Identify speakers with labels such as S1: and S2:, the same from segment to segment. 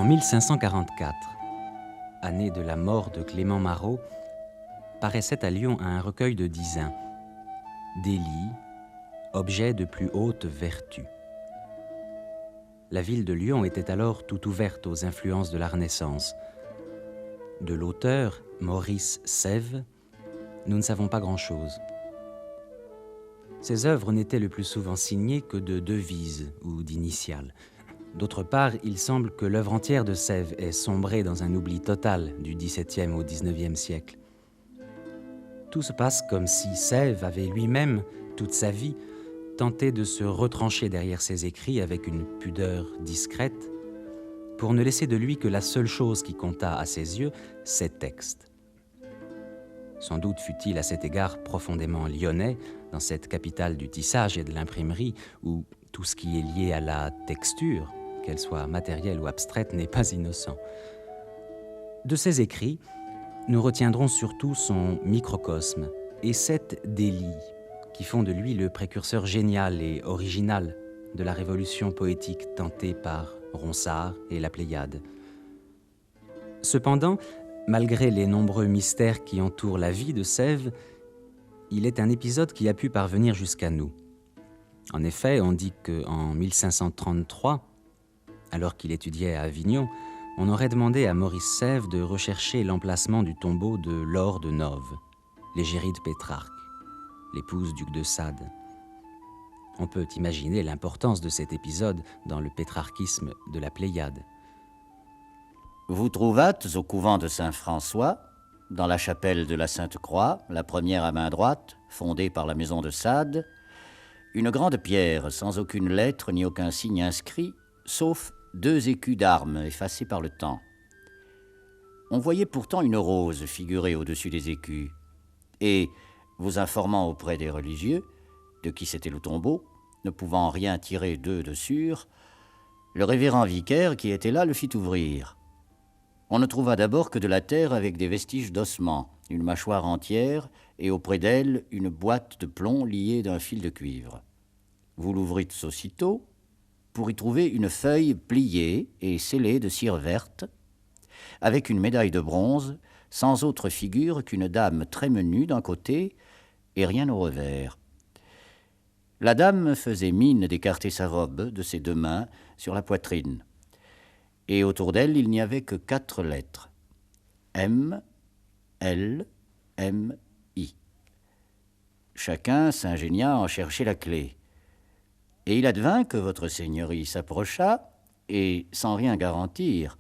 S1: 1544, année de la mort de Clément Marot, paraissait à Lyon un recueil de dizains, Délit, objet de plus haute vertu. La ville de Lyon était alors tout ouverte aux influences de la Renaissance. De l'auteur, Maurice Sèvres, nous ne savons pas grand-chose. Ses œuvres n'étaient le plus souvent signées que de devises ou d'initiales. D'autre part, il semble que l'œuvre entière de Sèvres ait sombré dans un oubli total du XVIIe au XIXe siècle. Tout se passe comme si Sèvres avait lui-même, toute sa vie, tenté de se retrancher derrière ses écrits avec une pudeur discrète, pour ne laisser de lui que la seule chose qui comptât à ses yeux, ses textes. Sans doute fut-il à cet égard profondément lyonnais, dans cette capitale du tissage et de l'imprimerie, où tout ce qui est lié à la texture, qu'elle soit matérielle ou abstraite, n'est pas innocent. De ses écrits, nous retiendrons surtout son microcosme et 7 délits qui font de lui le précurseur génial et original de la révolution poétique tentée par Ronsard et la Pléiade. Cependant, malgré les nombreux mystères qui entourent la vie de Sèvres, il est un épisode qui a pu parvenir jusqu'à nous. En effet, on dit qu'en 1533, alors qu'il étudiait à Avignon, on aurait demandé à Maurice Sèvres de rechercher l'emplacement du tombeau de Laure de Noves, l'égérie de Pétrarque, l'épouse du duc de Sade. On peut imaginer l'importance de cet épisode dans le pétrarchisme de la Pléiade.
S2: Vous trouvâtes au couvent de Saint-François, dans la chapelle de la Sainte-Croix, la première à main droite, fondée par la maison de Sade, une grande pierre sans aucune lettre ni aucun signe inscrit, sauf 2 écus d'armes effacés par le temps. On voyait pourtant une rose figurée au-dessus des écus, et, vous informant auprès des religieux de qui c'était le tombeau, ne pouvant rien tirer d'eux de sûr, le révérend vicaire qui était là le fit ouvrir. On ne trouva d'abord que de la terre avec des vestiges d'ossements, une mâchoire entière, et auprès d'elle une boîte de plomb liée d'un fil de cuivre. Vous l'ouvrîtes aussitôt, pour y trouver une feuille pliée et scellée de cire verte, avec une médaille de bronze, sans autre figure qu'une dame très menue d'un côté et rien au revers. La dame faisait mine d'écarter sa robe de ses 2 mains sur la poitrine, et autour d'elle il n'y avait que 4 lettres, M, L, M, I. Chacun s'ingénia à en chercher la clé. Et il advint que votre seigneurie s'approcha et, sans rien garantir,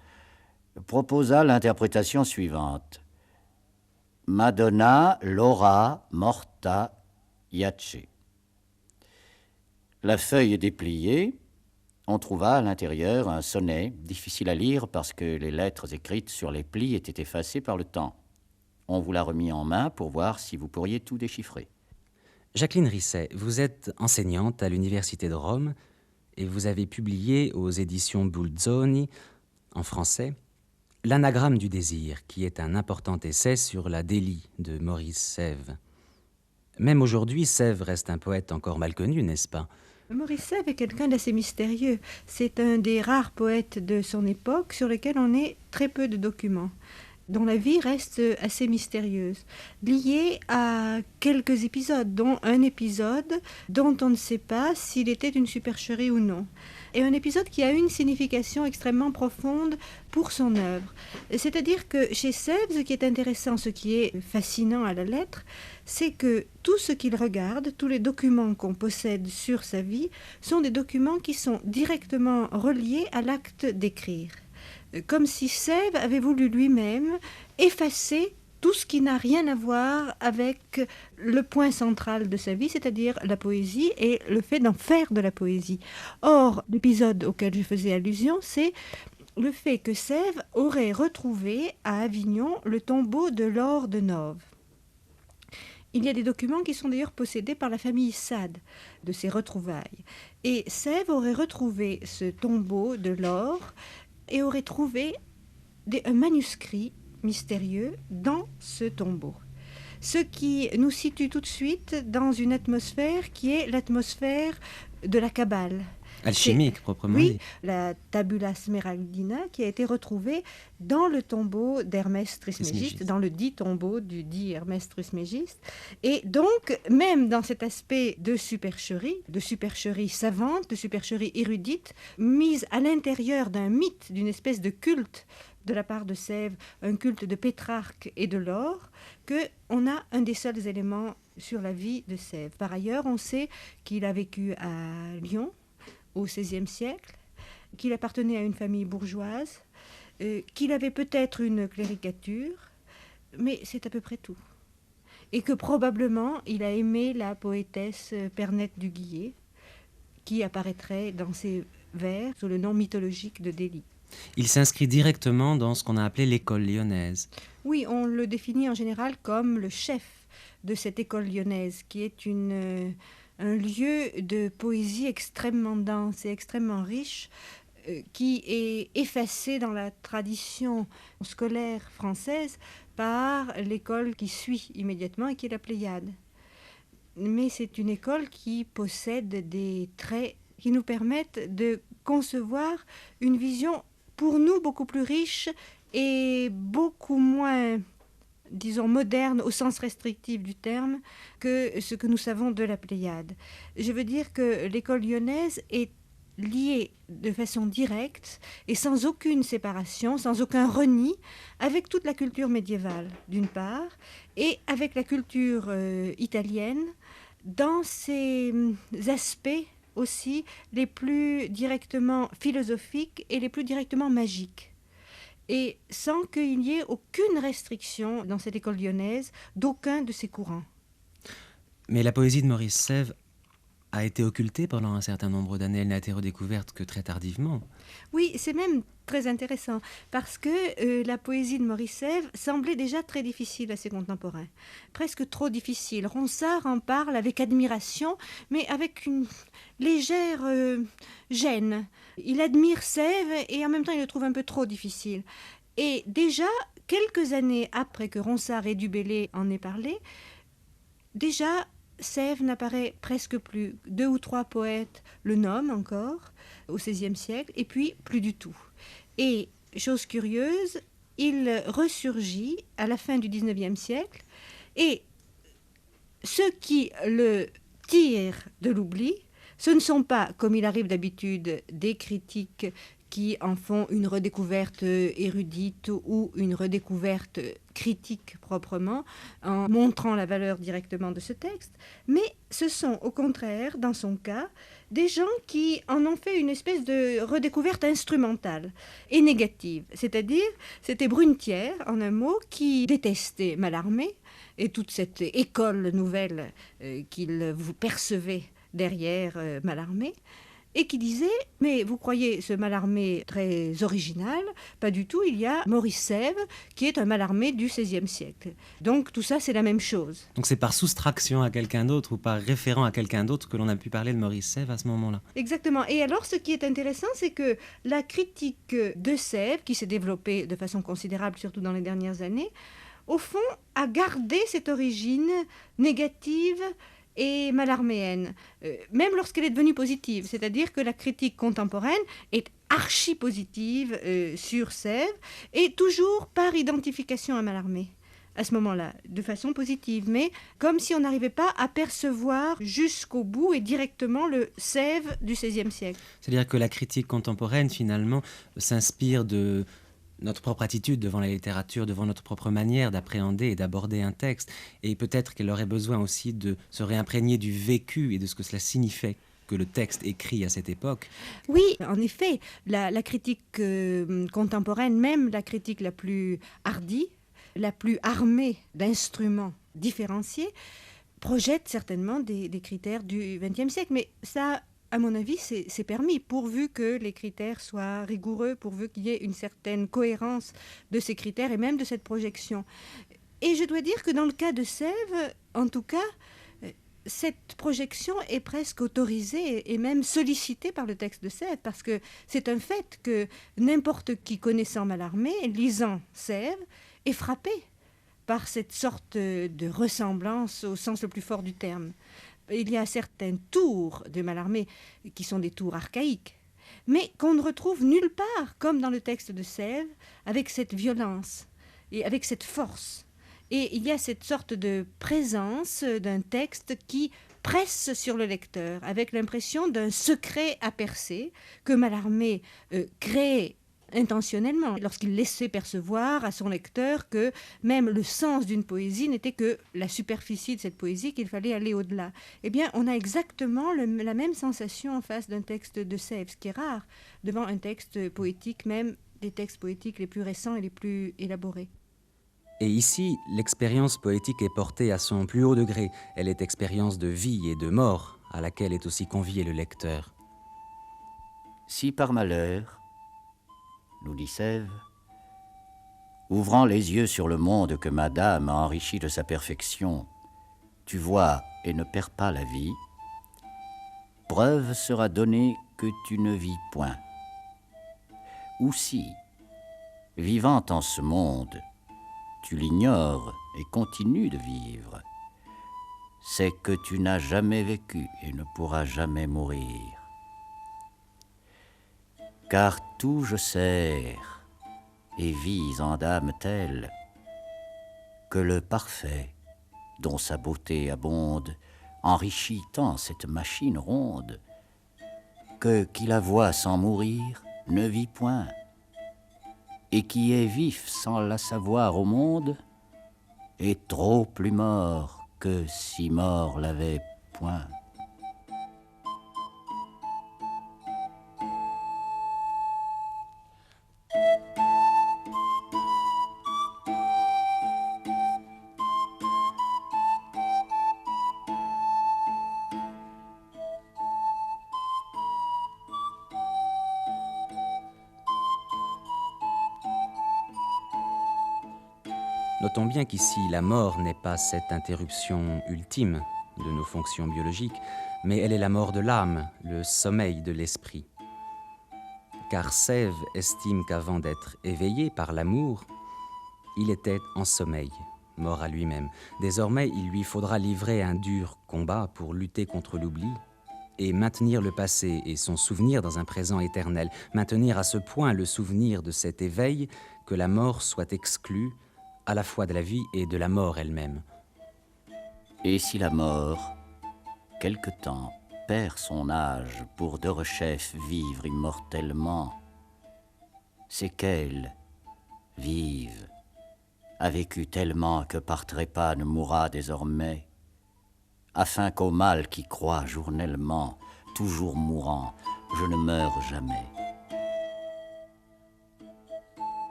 S2: proposa l'interprétation suivante. Madonna Laura morta Iace. La feuille dépliée, on trouva à l'intérieur un sonnet, difficile à lire parce que les lettres écrites sur les plis étaient effacées par le temps. On vous l'a remis en main pour voir si vous pourriez tout déchiffrer.
S1: Jacqueline Risset, vous êtes enseignante à l'Université de Rome et vous avez publié aux éditions Bulzoni, en français, L'anagramme du désir, qui est un important essai sur la Délie de Maurice Sèvres. Même aujourd'hui, Sèvres reste un poète encore mal connu, n'est-ce pas ?
S3: Maurice Sèvres est quelqu'un d'assez mystérieux. C'est un des rares poètes de son époque sur lequel on ait très peu de documents, dont la vie reste assez mystérieuse, liée à quelques épisodes, dont un épisode dont on ne sait pas s'il était une supercherie ou non. Et un épisode qui a une signification extrêmement profonde pour son œuvre. C'est-à-dire que chez Sèvres, ce qui est intéressant, ce qui est fascinant à la lettre, c'est que tout ce qu'il regarde, tous les documents qu'on possède sur sa vie, sont des documents qui sont directement reliés à l'acte d'écrire. Comme si Sèvres avait voulu lui-même effacer tout ce qui n'a rien à voir avec le point central de sa vie, c'est-à-dire la poésie et le fait d'en faire de la poésie. Or, l'épisode auquel je faisais allusion, c'est le fait que Sèvres aurait retrouvé à Avignon le tombeau de Laure de Noves. Il y a des documents qui sont d'ailleurs possédés par la famille Sade de ces retrouvailles. Et Sèvres aurait retrouvé ce tombeau de Laure et aurait trouvé un manuscrit mystérieux dans ce tombeau. Ce qui nous situe tout de suite dans une atmosphère qui est l'atmosphère de la Kabbale.
S1: Alchimique, proprement
S3: Oui,
S1: dit.
S3: la tabula smeraldina qui a été retrouvée dans le tombeau d'Hermès Trismégiste,
S1: Trismégiste.
S3: dans le dit tombeau du dit Hermès Trismégiste. Et donc, même dans cet aspect de supercherie savante, de supercherie érudite, mise à l'intérieur d'un mythe, d'une espèce de culte de la part de Sèvres, un culte de Pétrarque et de l'or, qu'on a un des seuls éléments sur la vie de Sèvres. Par ailleurs, on sait qu'il a vécu à Lyon au XVIe siècle, qu'il appartenait à une famille bourgeoise, qu'il avait peut-être une cléricature, mais c'est à peu près tout. Et que probablement il a aimé la poétesse Pernette du Guillet, qui apparaîtrait dans ses vers sous le nom mythologique de Délie.
S1: Il s'inscrit directement dans ce qu'on a appelé l'école lyonnaise.
S3: Oui, on le définit en général comme le chef de cette école lyonnaise, qui est un lieu de poésie extrêmement dense et extrêmement riche, qui est effacé dans la tradition scolaire française par l'école qui suit immédiatement et qui est la Pléiade. Mais c'est une école qui possède des traits qui nous permettent de concevoir une vision pour nous beaucoup plus riche et beaucoup moins, disons, moderne au sens restrictif du terme que ce que nous savons de la Pléiade. Je veux dire que l'école lyonnaise est liée de façon directe et sans aucune séparation, sans aucun reni, avec toute la culture médiévale, d'une part, et avec la culture italienne, dans ses aspects aussi les plus directement philosophiques et les plus directement magiques. Et sans qu'il y ait aucune restriction dans cette école lyonnaise d'aucun de ces courants.
S1: Mais la poésie de Maurice Sèvres a été occultée pendant un certain nombre d'années. Elle n'a été redécouverte que très tardivement.
S3: Oui, c'est même très intéressant, parce que la poésie de Maurice Sèvres semblait déjà très difficile à ses contemporains, presque trop difficile. Ronsard en parle avec admiration, mais avec une légère gêne. Il admire Sèvres et en même temps il le trouve un peu trop difficile. Et déjà, quelques années après que Ronsard et Du Bellay en aient parlé, déjà Sèvres n'apparaît presque plus. 2 ou 3 poètes le nomment encore au XVIe siècle, et puis plus du tout. Et, chose curieuse, il ressurgit à la fin du XIXe siècle, et ceux qui le tirent de l'oubli, ce ne sont pas, comme il arrive d'habitude, des critiques qui en font une redécouverte érudite ou une redécouverte critique proprement, en montrant la valeur directement de ce texte, mais ce sont au contraire, dans son cas, des gens qui en ont fait une espèce de redécouverte instrumentale et négative. C'est-à-dire, c'était Brunetière, en un mot, qui détestait Mallarmé et toute cette école nouvelle qu'il percevait derrière Mallarmé, et qui disait, mais vous croyez ce Mallarmé très original? Pas du tout, il y a Maurice Sèvres, qui est un Mallarmé du XVIe siècle. Donc tout ça, c'est la même chose.
S1: Donc c'est par soustraction à quelqu'un d'autre ou par référent à quelqu'un d'autre que l'on a pu parler de Maurice Sèvres à ce moment-là.
S3: Exactement. Et alors, ce qui est intéressant, c'est que la critique de Sèvres, qui s'est développée de façon considérable, surtout dans les dernières années, au fond, a gardé cette origine négative et mallarméenne, même lorsqu'elle est devenue positive. C'est-à-dire que la critique contemporaine est archi-positive sur Sèvres, et toujours par identification à Mallarmé, à ce moment-là, de façon positive, mais comme si on n'arrivait pas à percevoir jusqu'au bout et directement le Sèvres du XVIe siècle.
S1: C'est-à-dire que la critique contemporaine, finalement, s'inspire de notre propre attitude devant la littérature, devant notre propre manière d'appréhender et d'aborder un texte. Et peut-être qu'elle aurait besoin aussi de se réimprégner du vécu et de ce que cela signifiait que le texte écrit à cette époque.
S3: Oui, en effet, la critique contemporaine, même la critique la plus hardie, la plus armée d'instruments différenciés, projette certainement des critères du XXe siècle. Mais ça, à mon avis, c'est permis, pourvu que les critères soient rigoureux, pourvu qu'il y ait une certaine cohérence de ces critères et même de cette projection. Et je dois dire que dans le cas de Sèvres, en tout cas, cette projection est presque autorisée et même sollicitée par le texte de Sèvres, parce que c'est un fait que n'importe qui connaissant Mallarmé, lisant Sèvres, est frappé par cette sorte de ressemblance au sens le plus fort du terme. Il y a certains tours de Mallarmé qui sont des tours archaïques, mais qu'on ne retrouve nulle part, comme dans le texte de Sèvres, avec cette violence et avec cette force. Et il y a cette sorte de présence d'un texte qui presse sur le lecteur, avec l'impression d'un secret à percer que Mallarmé crée intentionnellement, lorsqu'il laissait percevoir à son lecteur que même le sens d'une poésie n'était que la superficie de cette poésie, qu'il fallait aller au-delà. Eh bien, on a exactement la même sensation en face d'un texte de Sèvres, ce qui est rare, devant un texte poétique, même des textes poétiques les plus récents et les plus élaborés.
S1: Et ici, l'expérience poétique est portée à son plus haut degré. Elle est expérience de vie et de mort, à laquelle est aussi convié le lecteur.
S2: Si par malheur, nous dit Sèvres, ouvrant les yeux sur le monde que madame a enrichi de sa perfection, tu vois et ne perds pas la vie, preuve sera donnée que tu ne vis point. Ou si, vivant en ce monde, tu l'ignores et continues de vivre, c'est que tu n'as jamais vécu et ne pourras jamais mourir. Car tout je sers et vis en d'âme telle que le parfait, dont sa beauté abonde, enrichit tant cette machine ronde, que qui la voit sans mourir ne vit point, et qui est vif sans la savoir au monde, est trop plus mort que si mort l'avait point.
S1: Notons bien qu'ici, la mort n'est pas cette interruption ultime de nos fonctions biologiques, mais elle est la mort de l'âme, le sommeil de l'esprit. Car Sèvres estime qu'avant d'être éveillé par l'amour, il était en sommeil, mort à lui-même. Désormais, il lui faudra livrer un dur combat pour lutter contre l'oubli et maintenir le passé et son souvenir dans un présent éternel, maintenir à ce point le souvenir de cet éveil que la mort soit exclue à la fois de la vie et de la mort elle-même.
S2: Et si la mort, quelque temps, perd son âge pour de rechef vivre immortellement, c'est qu'elle, vive, a vécu tellement que par trépas ne mourra désormais, afin qu'au mal qui croit journellement, toujours mourant, je ne meure jamais.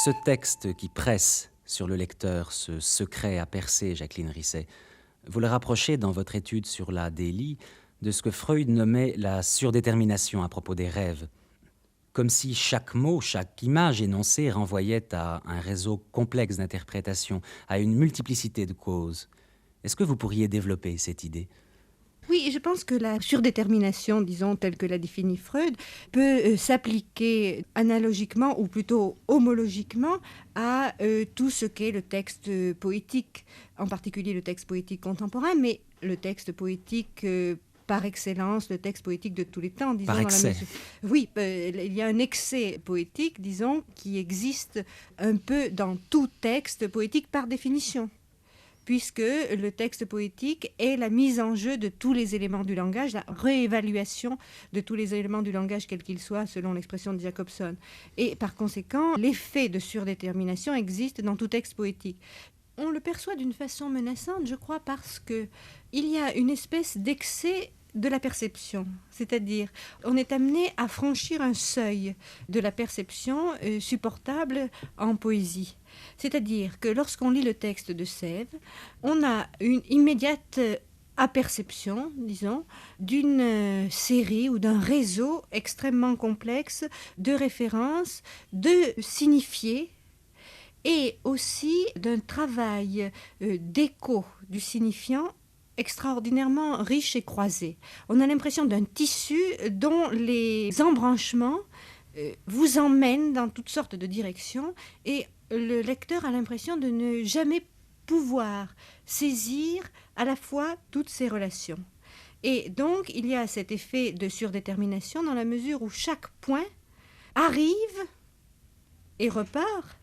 S1: Ce texte qui presse sur le lecteur, ce secret à percer, Jacqueline Risset, vous le rapprochez dans votre étude sur la délie de ce que Freud nommait la surdétermination à propos des rêves, comme si chaque mot, chaque image énoncée renvoyait à un réseau complexe d'interprétation, à une multiplicité de causes. Est-ce que vous pourriez développer cette idée ?
S3: Oui, je pense que la surdétermination, disons, telle que l'a définie Freud, peut s'appliquer analogiquement ou plutôt homologiquement à tout ce qu'est le texte poétique, en particulier le texte poétique contemporain, mais le texte poétique par excellence, le texte poétique de tous les temps. Disons,
S1: par excès.
S3: Oui, il y a un excès poétique, disons, qui existe un peu dans tout texte poétique par définition, puisque le texte poétique est la mise en jeu de tous les éléments du langage, la réévaluation de tous les éléments du langage, quels qu'ils soient, selon l'expression de Jacobson. Et par conséquent, l'effet de surdétermination existe dans tout texte poétique. On le perçoit d'une façon menaçante, je crois, parce qu'il y a une espèce d'excès de la perception, c'est-à-dire on est amené à franchir un seuil de la perception supportable en poésie. C'est-à-dire que lorsqu'on lit le texte de Sèvres, on a une immédiate à perception, disons, d'une série ou d'un réseau extrêmement complexe de références, de signifiés, et aussi d'un travail d'écho du signifiant extraordinairement riche et croisé. On a l'impression d'un tissu dont les embranchements vous emmènent dans toutes sortes de directions, et le lecteur a l'impression de ne jamais pouvoir saisir à la fois toutes ces relations. Et donc, il y a cet effet de surdétermination dans la mesure où chaque point arrive et repart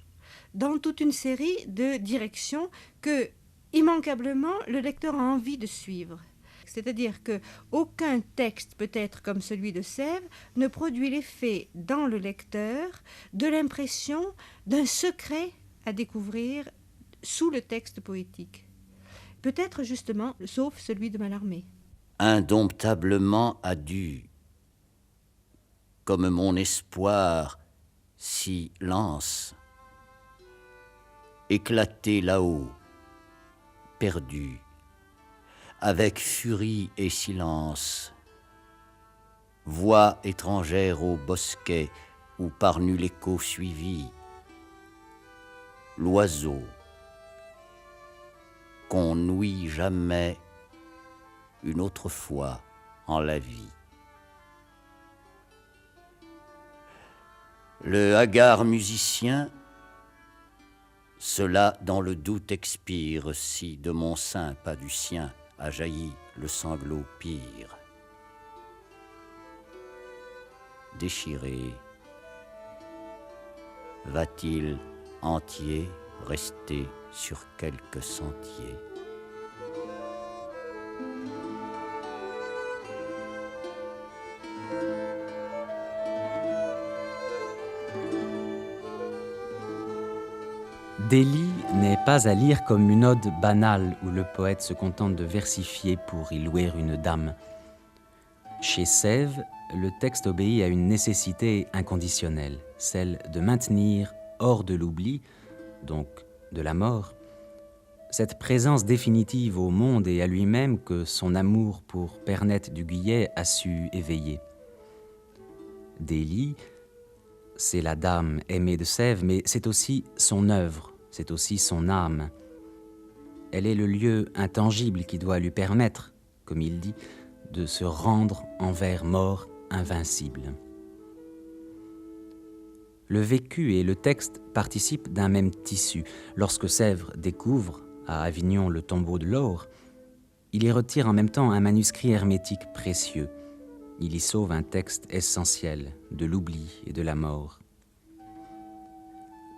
S3: dans toute une série de directions que, immanquablement, le lecteur a envie de suivre. C'est-à-dire qu'aucun texte, peut-être comme celui de Sèvres, ne produit l'effet dans le lecteur de l'impression d'un secret à découvrir sous le texte poétique. Peut-être justement, sauf celui de Mallarmé.
S2: Indomptablement a dû, comme mon espoir si lance, éclater là-haut, perdu, avec furie et silence, voix étrangère au bosquet où par nul écho suivi, l'oiseau qu'on n'ouït jamais une autre fois en la vie. Le hagard musicien, cela dans le doute expire, si de mon sein, pas du sien, a jailli le sanglot pire. Déchiré, va-t-il entier rester sur quelque sentier?
S1: Délie n'est pas à lire comme une ode banale où le poète se contente de versifier pour y louer une dame. Chez Sèvres, le texte obéit à une nécessité inconditionnelle, celle de maintenir hors de l'oubli, donc de la mort, cette présence définitive au monde et à lui-même que son amour pour Pernette du Guillet a su éveiller. Délie, c'est la dame aimée de Sèvres, mais c'est aussi son œuvre, c'est aussi son âme. Elle est le lieu intangible qui doit lui permettre, comme il dit, de se rendre envers mort invincible. Le vécu et le texte participent d'un même tissu. Lorsque Sèvres découvre à Avignon le tombeau de l'or, il y retire en même temps un manuscrit hermétique précieux. Il y sauve un texte essentiel de l'oubli et de la mort.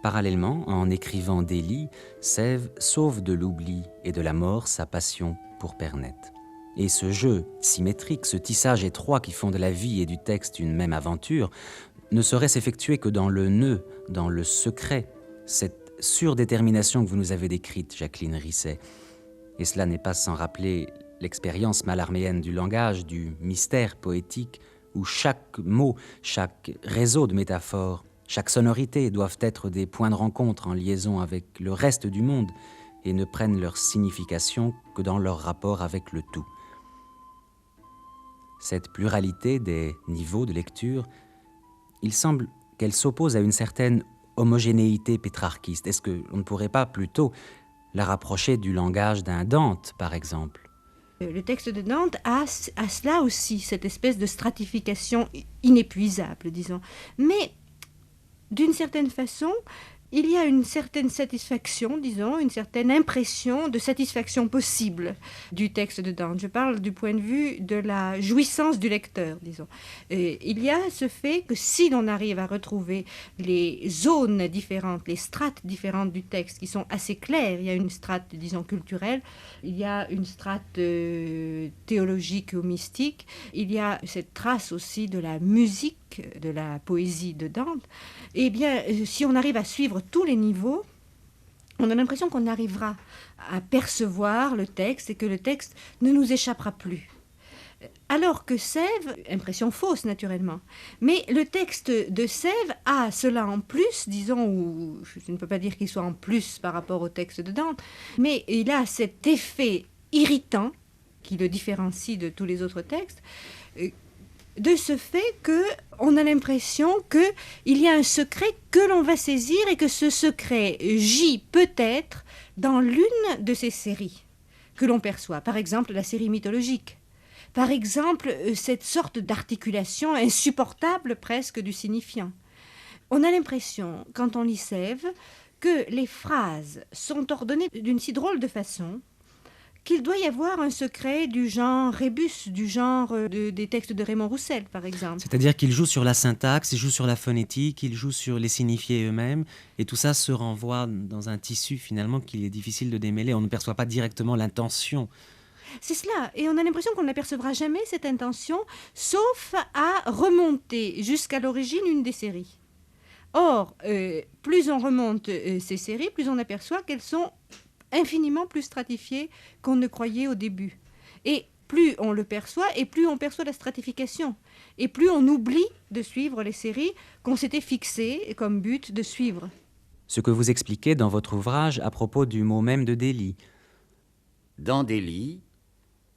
S1: Parallèlement, en écrivant Délie, Sèvres sauve de l'oubli et de la mort sa passion pour Pernette. Et ce jeu symétrique, ce tissage étroit qui font de la vie et du texte une même aventure, ne saurait s'effectuer que dans le nœud, dans le secret, cette surdétermination que vous nous avez décrite, Jacqueline Risset. Et cela n'est pas sans rappeler l'expérience mallarméenne du langage, du mystère poétique, où chaque mot, chaque réseau de métaphores, chaque sonorité doivent être des points de rencontre en liaison avec le reste du monde et ne prennent leur signification que dans leur rapport avec le tout. Cette pluralité des niveaux de lecture, il semble qu'elle s'oppose à une certaine homogénéité pétrarchiste. Est-ce qu'on ne pourrait pas plutôt la rapprocher du langage d'un Dante, par exemple ?
S3: Le texte de Dante a cela aussi, cette espèce de stratification inépuisable, disons. Mais d'une certaine façon, il y a une certaine satisfaction, disons, une certaine impression de satisfaction possible du texte de Dante. Je parle du point de vue de la jouissance du lecteur, disons. Et il y a ce fait que si l'on arrive à retrouver les zones différentes, les strates différentes du texte qui sont assez claires, il y a une strate, disons, culturelle, il y a une strate théologique ou mystique, il y a cette trace aussi de la musique, de la poésie de Dante. Eh bien, si on arrive à suivre tous les niveaux, on a l'impression qu'on arrivera à percevoir le texte et que le texte ne nous échappera plus. Alors que Sèvres, impression fausse naturellement, mais le texte de Sèvres a cela en plus, disons, ou je ne peux pas dire qu'il soit en plus par rapport au texte de Dante, mais il a cet effet irritant qui le différencie de tous les autres textes, de ce fait qu'on a l'impression qu'il y a un secret que l'on va saisir et que ce secret gît peut-être dans l'une de ces séries que l'on perçoit. Par exemple, la série mythologique. Par exemple, cette sorte d'articulation insupportable presque du signifiant. On a l'impression, quand on lit Sève, que les phrases sont ordonnées d'une si drôle de façon qu'il doit y avoir un secret du genre rébus, du genre des textes de Raymond Roussel, par exemple.
S1: C'est-à-dire qu'il joue sur la syntaxe, il joue sur la phonétique, il joue sur les signifiés eux-mêmes, et tout ça se renvoie dans un tissu finalement qu'il est difficile de démêler. On ne perçoit pas directement l'intention.
S3: C'est cela, et on a l'impression qu'on n'apercevra jamais cette intention, sauf à remonter jusqu'à l'origine une des séries. Or, plus on remonte ces séries, plus on aperçoit qu'elles sont infiniment plus stratifiées qu'on ne croyait au début. Et plus on le perçoit, et plus on perçoit la stratification. Et plus on oublie de suivre les séries qu'on s'était fixées comme but de suivre.
S1: Ce que vous expliquez dans votre ouvrage à propos du mot même de délit.
S2: Dans délit,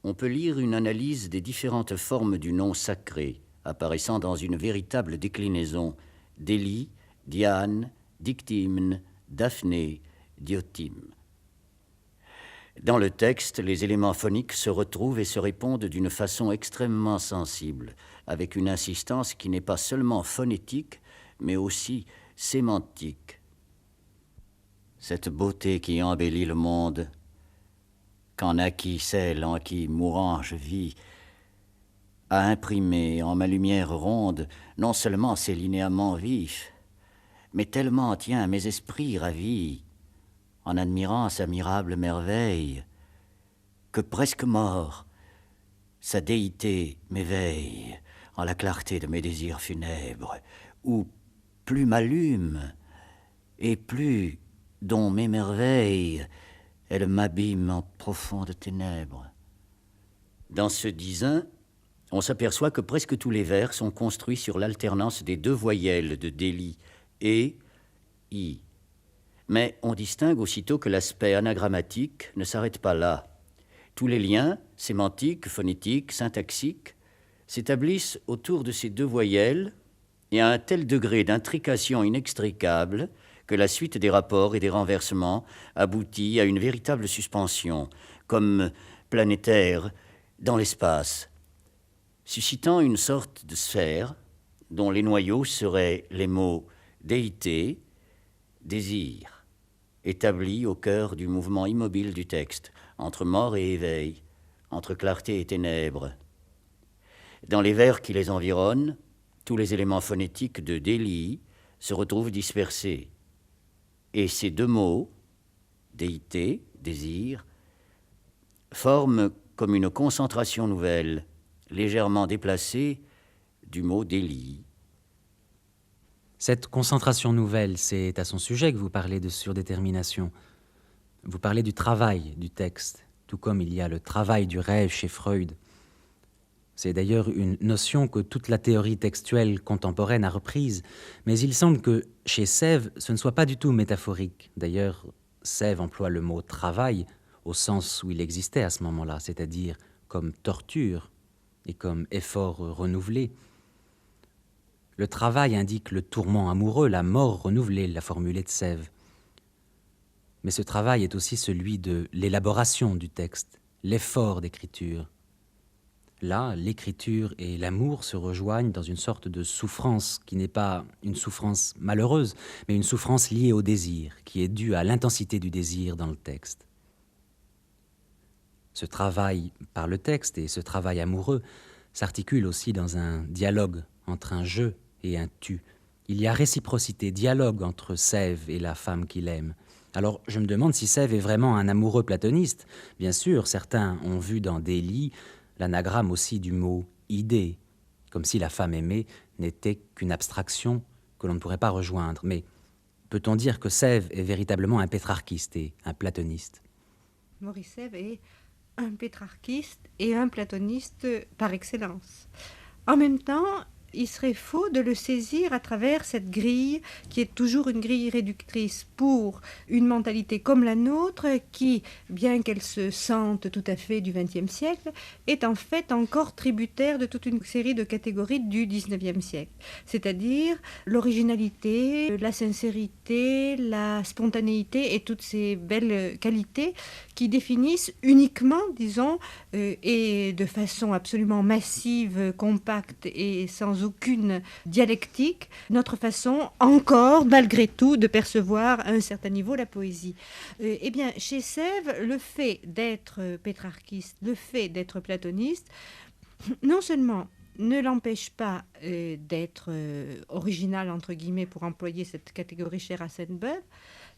S2: on peut lire une analyse des différentes formes du nom sacré, apparaissant dans une véritable déclinaison. Délit, Diane, Dictymne, Daphné, Diotime. Dans le texte, les éléments phoniques se retrouvent et se répondent d'une façon extrêmement sensible, avec une insistance qui n'est pas seulement phonétique, mais aussi sémantique. Cette beauté qui embellit le monde, qu'en naquit celle en qui, mourant, je vis, a imprimé en ma lumière ronde non seulement ses linéaments vifs, mais tellement tient mes esprits ravis, en admirant sa mirable merveille, que presque mort, sa déité m'éveille en la clarté de mes désirs funèbres, où plus m'allume, et plus, dont m'émerveille, elle m'abîme en profondes ténèbres. Dans ce dizain, on s'aperçoit que presque tous les vers sont construits sur l'alternance des deux voyelles de délit, et, i. Mais on distingue aussitôt que l'aspect anagrammatique ne s'arrête pas là. Tous les liens, sémantiques, phonétiques, syntaxiques, s'établissent autour de ces deux voyelles et à un tel degré d'intrication inextricable que la suite des rapports et des renversements aboutit à une véritable suspension, comme planétaire dans l'espace, suscitant une sorte de sphère dont les noyaux seraient les mots déité, désir, établis au cœur du mouvement immobile du texte, entre mort et éveil, entre clarté et ténèbres. Dans les vers qui les environnent, tous les éléments phonétiques de délit se retrouvent dispersés. Et ces deux mots, déité, désir, forment comme une concentration nouvelle, légèrement déplacée, du mot délit.
S1: Cette concentration nouvelle, c'est à son sujet que vous parlez de surdétermination. Vous parlez du travail du texte, tout comme il y a le travail du rêve chez Freud. C'est d'ailleurs une notion que toute la théorie textuelle contemporaine a reprise, mais il semble que chez Sève, ce ne soit pas du tout métaphorique. D'ailleurs, Sève emploie le mot « travail » au sens où il existait à ce moment-là, c'est-à-dire comme torture et comme effort renouvelé. Le travail indique le tourment amoureux, la mort renouvelée, la formulée de Sève. Mais ce travail est aussi celui de l'élaboration du texte, l'effort d'écriture. Là, l'écriture et l'amour se rejoignent dans une sorte de souffrance qui n'est pas une souffrance malheureuse, mais une souffrance liée au désir, qui est due à l'intensité du désir dans le texte. Ce travail par le texte et ce travail amoureux s'articulent aussi dans un dialogue entre un je et un tu. Il y a réciprocité, dialogue entre Sève et la femme qu'il aime. Alors, je me demande si Sève est vraiment un amoureux platoniste. Bien sûr, certains ont vu dans Délit l'anagramme aussi du mot « idée », comme si la femme aimée n'était qu'une abstraction que l'on ne pourrait pas rejoindre. Mais peut-on dire que Sève est véritablement un pétrarchiste et un platoniste ?
S3: Maurice Sève est un pétrarchiste et un platoniste par excellence. En même temps, il serait faux de le saisir à travers cette grille qui est toujours une grille réductrice pour une mentalité comme la nôtre qui, bien qu'elle se sente tout à fait du XXe siècle, est en fait encore tributaire de toute une série de catégories du XIXe siècle. C'est-à-dire l'originalité, la sincérité, la spontanéité et toutes ces belles qualités qui définissent uniquement, disons, et de façon absolument massive, compacte et sans aucune dialectique, notre façon encore, malgré tout, de percevoir à un certain niveau la poésie. Eh bien, chez Sèvres, le fait d'être pétrarchiste, le fait d'être platoniste, non seulement ne l'empêche pas d'être original, entre guillemets, pour employer cette catégorie chère à Sainte-Beuve,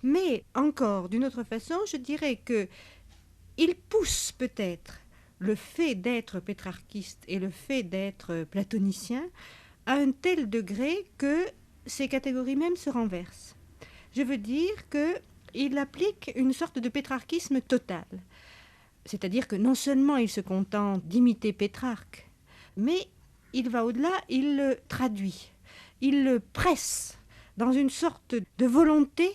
S3: mais encore, d'une autre façon, je dirais que il pousse peut-être le fait d'être pétrarchiste et le fait d'être platonicien à un tel degré que ces catégories même se renversent. Je veux dire qu'il applique une sorte de pétrarchisme total. C'est-à-dire que non seulement il se contente d'imiter Pétrarque, mais il va au-delà, il le traduit, il le presse dans une sorte de volonté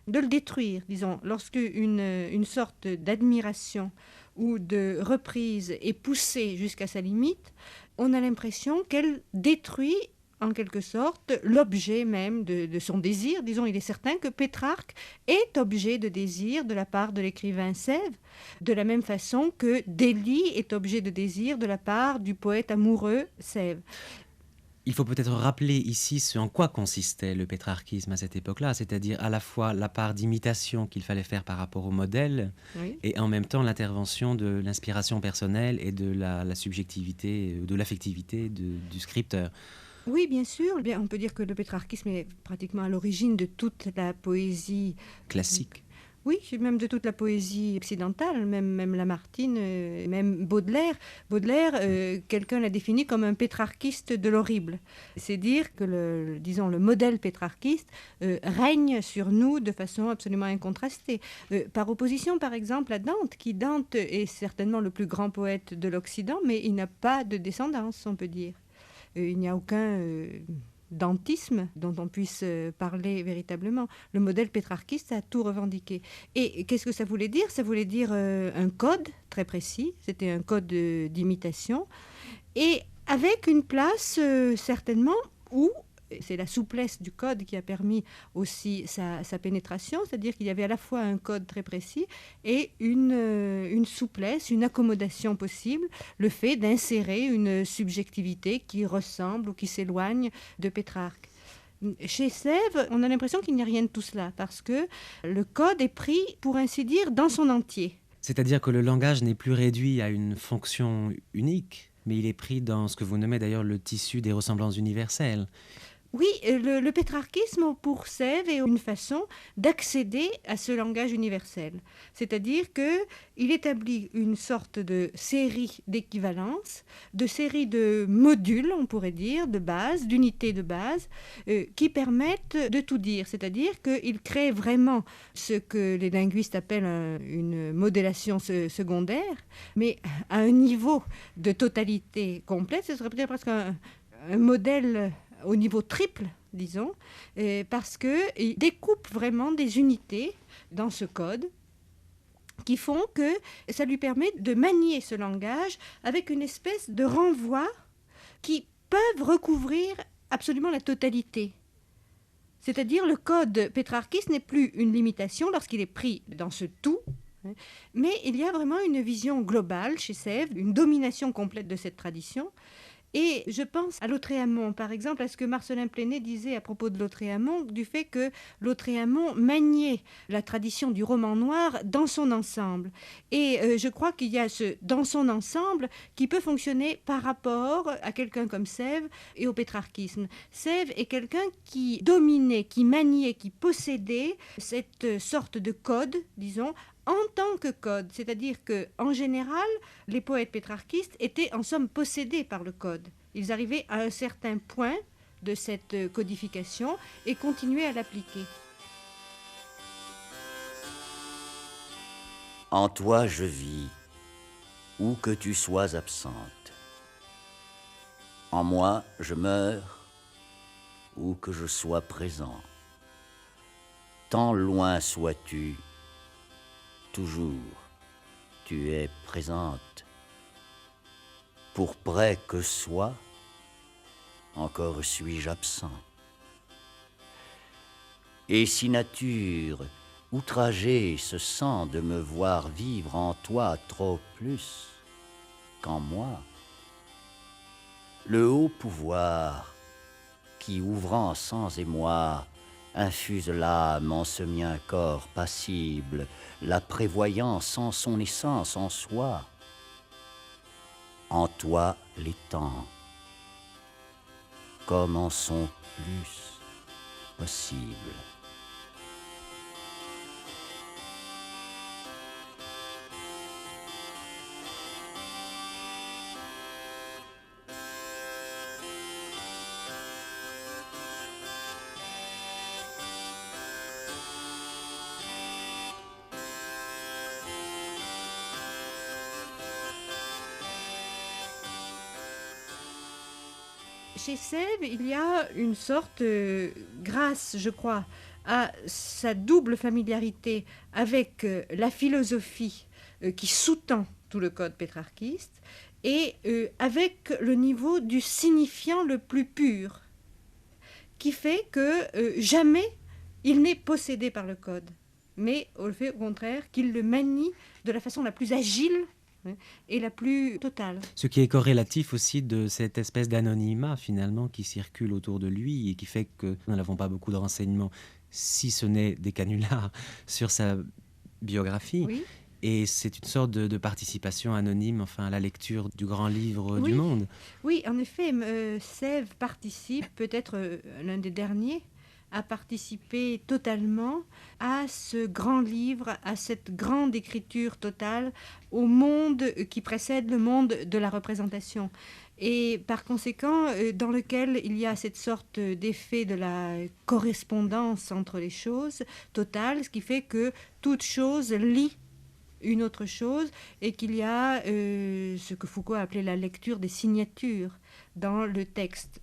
S3: de le détruire, disons, lorsque une sorte d'admiration ou de reprise est poussée jusqu'à sa limite, on a l'impression qu'elle détruit en quelque sorte l'objet même de son désir. Disons, il est certain que Pétrarque est objet de désir de la part de l'écrivain Sèvres, de la même façon que Delille est objet de désir de la part du poète amoureux Sèvres.
S1: Il faut peut-être rappeler ici ce en quoi consistait le pétrarchisme à cette époque-là, c'est-à-dire à la fois la part d'imitation qu'il fallait faire par rapport au modèle,
S3: Oui.
S1: et en même temps l'intervention de l'inspiration personnelle et de la subjectivité, de l'affectivité du scripteur.
S3: Oui, bien sûr. Bien, on peut dire que le pétrarchisme est pratiquement à l'origine de toute la poésie
S1: Classique.
S3: Oui, même de toute la poésie occidentale, même Lamartine, même Baudelaire. Baudelaire, quelqu'un l'a défini comme un pétrarchiste de l'horrible. C'est dire que le modèle pétrarchiste règne sur nous de façon absolument incontrastée. Par opposition, par exemple, à Dante, qui Dante est certainement le plus grand poète de l'Occident, mais il n'a pas de descendance, on peut dire. Il n'y a aucun dantisme dont on puisse parler véritablement. Le modèle pétrarchiste a tout revendiqué. Et qu'est-ce que ça voulait dire ? Ça voulait dire un code très précis, c'était un code d'imitation, et avec une place certainement où c'est la souplesse du code qui a permis aussi sa pénétration, c'est-à-dire qu'il y avait à la fois un code très précis et une souplesse, une accommodation possible, le fait d'insérer une subjectivité qui ressemble ou qui s'éloigne de Pétrarque. Chez Sèvres, on a l'impression qu'il n'y a rien de tout cela, parce que le code est pris, pour ainsi dire, dans son entier.
S1: C'est-à-dire que le langage n'est plus réduit à une fonction unique, mais il est pris dans ce que vous nommez d'ailleurs le tissu des ressemblances universelles.
S3: Oui, le pétrarchisme pour Sèvres est une façon d'accéder à ce langage universel. C'est-à-dire qu'il établit une sorte de série d'équivalences, de série de modules, on pourrait dire, de base, d'unités de base, qui permettent de tout dire. C'est-à-dire qu'il crée vraiment ce que les linguistes appellent une modélation secondaire, mais à un niveau de totalité complète, ce serait peut-être presque un modèle au niveau triple, disons, parce qu'il découpe vraiment des unités dans ce code qui font que ça lui permet de manier ce langage avec une espèce de renvoi qui peuvent recouvrir absolument la totalité. C'est-à-dire le code pétrarchiste n'est plus une limitation lorsqu'il est pris dans ce tout, mais il y a vraiment une vision globale chez Sèvres, une domination complète de cette tradition. Et je pense à Lautréamont, par exemple, à ce que Marcellin Plénet disait à propos de Lautréamont, du fait que Lautréamont maniait la tradition du roman noir dans son ensemble. Et je crois qu'il y a dans son ensemble qui peut fonctionner par rapport à quelqu'un comme Sèvres et au pétrarchisme. Sèvres est quelqu'un qui dominait, qui maniait, qui possédait cette sorte de code, disons, en tant que code, c'est-à-dire qu'en général, les poètes pétrarchistes étaient en somme possédés par le code. Ils arrivaient à un certain point de cette codification et continuaient à l'appliquer.
S2: En toi je vis, où que tu sois absente. En moi, je meurs, ou que je sois présent. Tant loin sois-tu, toujours, tu es présente. Pour près que soit, encore suis-je absent. Et si nature, outragée, se sent de me voir vivre en toi trop plus qu'en moi, le haut pouvoir qui, ouvrant sans émoi, infuse l'âme en ce mien corps passible, la prévoyant sans son essence en soi, en toi les temps, comme en sont plus possibles.
S3: Chez Sèvres, il y a une sorte, grâce, je crois, à sa double familiarité avec la philosophie qui sous-tend tout le code pétrarchiste, et avec le niveau du signifiant le plus pur, qui fait que jamais il n'est possédé par le code, mais au fait, au contraire, qu'il le manie de la façon la plus agile et la plus totale.
S1: Ce qui est corrélatif aussi de cette espèce d'anonymat finalement qui circule autour de lui et qui fait que nous n'avons pas beaucoup de renseignements, si ce n'est des canulars, sur sa biographie.
S3: Oui.
S1: Et c'est une sorte de participation anonyme enfin, à la lecture du grand livre du monde.
S3: Oui, en effet, Sèvres participe, peut-être l'un des derniers, à participer totalement à ce grand livre, à cette grande écriture totale, au monde qui précède le monde de la représentation. Et par conséquent, dans lequel il y a cette sorte d'effet de la correspondance entre les choses totale, ce qui fait que toute chose lie une autre chose, et qu'il y a ce que Foucault a appelé la lecture des signatures dans le texte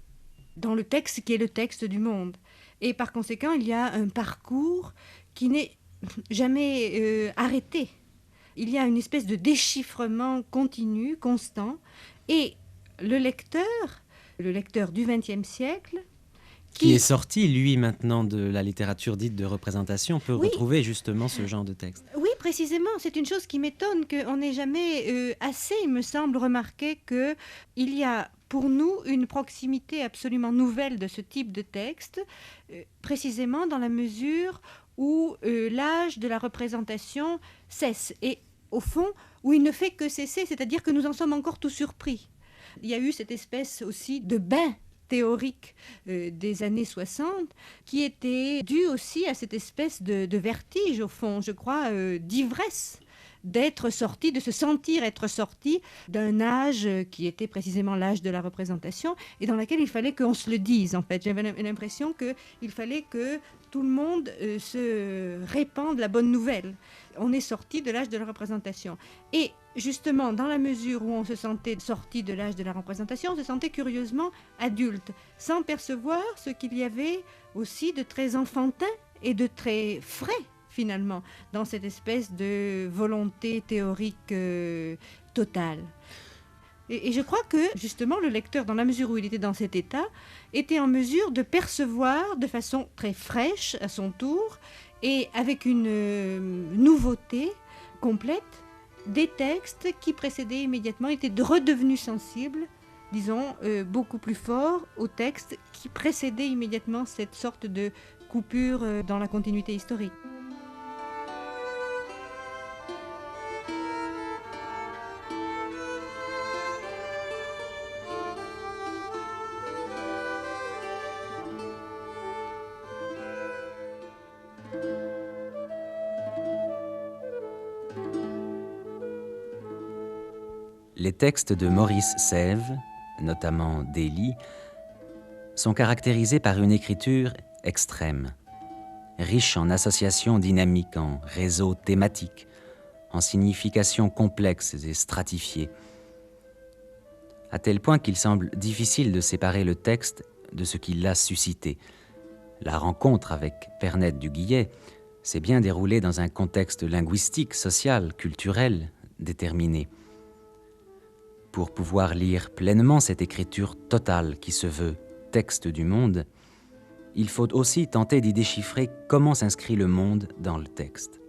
S3: qui est le texte du monde. Et par conséquent, il y a un parcours qui n'est jamais arrêté. Il y a une espèce de déchiffrement continu, constant, et le lecteur du XXe siècle,
S1: qui est sorti, lui, maintenant de la littérature dite de représentation, peut retrouver justement ce genre de texte.
S3: Oui, précisément. C'est une chose qui m'étonne qu'on n'ait jamais assez, il me semble, remarqué qu'il y a pour nous une proximité absolument nouvelle de ce type de texte, précisément dans la mesure où l'âge de la représentation cesse. Et au fond, où il ne fait que cesser, c'est-à-dire que nous en sommes encore tout surpris. Il y a eu cette espèce aussi de bain théorique des années 60, qui était due aussi à cette espèce de vertige, au fond, je crois, d'ivresse, d'être sorti, de se sentir être sorti d'un âge qui était précisément l'âge de la représentation, et dans laquelle il fallait qu'on se le dise, en fait. J'avais l'impression qu'il fallait que tout le monde se répande la bonne nouvelle. On est sorti de l'âge de la représentation. Et justement, dans la mesure où on se sentait sorti de l'âge de la représentation, on se sentait curieusement adulte, sans percevoir ce qu'il y avait aussi de très enfantin et de très frais, finalement, dans cette espèce de volonté théorique totale. Et je crois que, justement, le lecteur, dans la mesure où il était dans cet état, était en mesure de percevoir de façon très fraîche, à son tour, et avec une nouveauté complète, des textes qui précédaient immédiatement, étaient redevenus sensibles, disons, beaucoup plus forts aux textes qui précédaient immédiatement cette sorte de coupure dans la continuité historique.
S1: Les textes de Maurice Sèvres, notamment d'Élie, sont caractérisés par une écriture extrême, riche en associations dynamiques, en réseaux thématiques, en significations complexes et stratifiées. à tel point qu'il semble difficile de séparer le texte de ce qui l'a suscité. La rencontre avec Pernette du Guillet s'est bien déroulée dans un contexte linguistique, social, culturel déterminé. Pour pouvoir lire pleinement cette écriture totale qui se veut texte du monde, il faut aussi tenter d'y déchiffrer comment s'inscrit le monde dans le texte.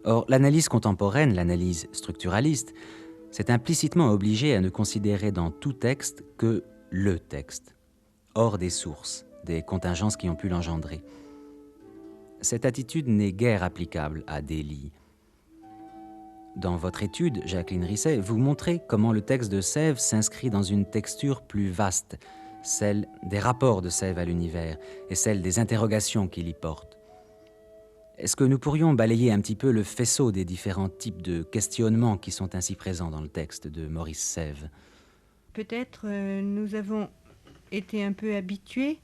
S1: Or, l'analyse contemporaine, l'analyse structuraliste, s'est implicitement obligée à ne considérer dans tout texte que le texte, hors des sources, des contingences qui ont pu l'engendrer. Cette attitude n'est guère applicable à Delille. Dans votre étude, Jacqueline Risset, vous montrez comment le texte de Sève s'inscrit dans une texture plus vaste, celle des rapports de Sève à l'univers et celle des interrogations qu'il y porte. Est-ce que nous pourrions balayer un petit peu le faisceau des différents types de questionnements qui sont ainsi présents dans le texte de Maurice Sève?
S3: Peut-être nous avons été un peu habitués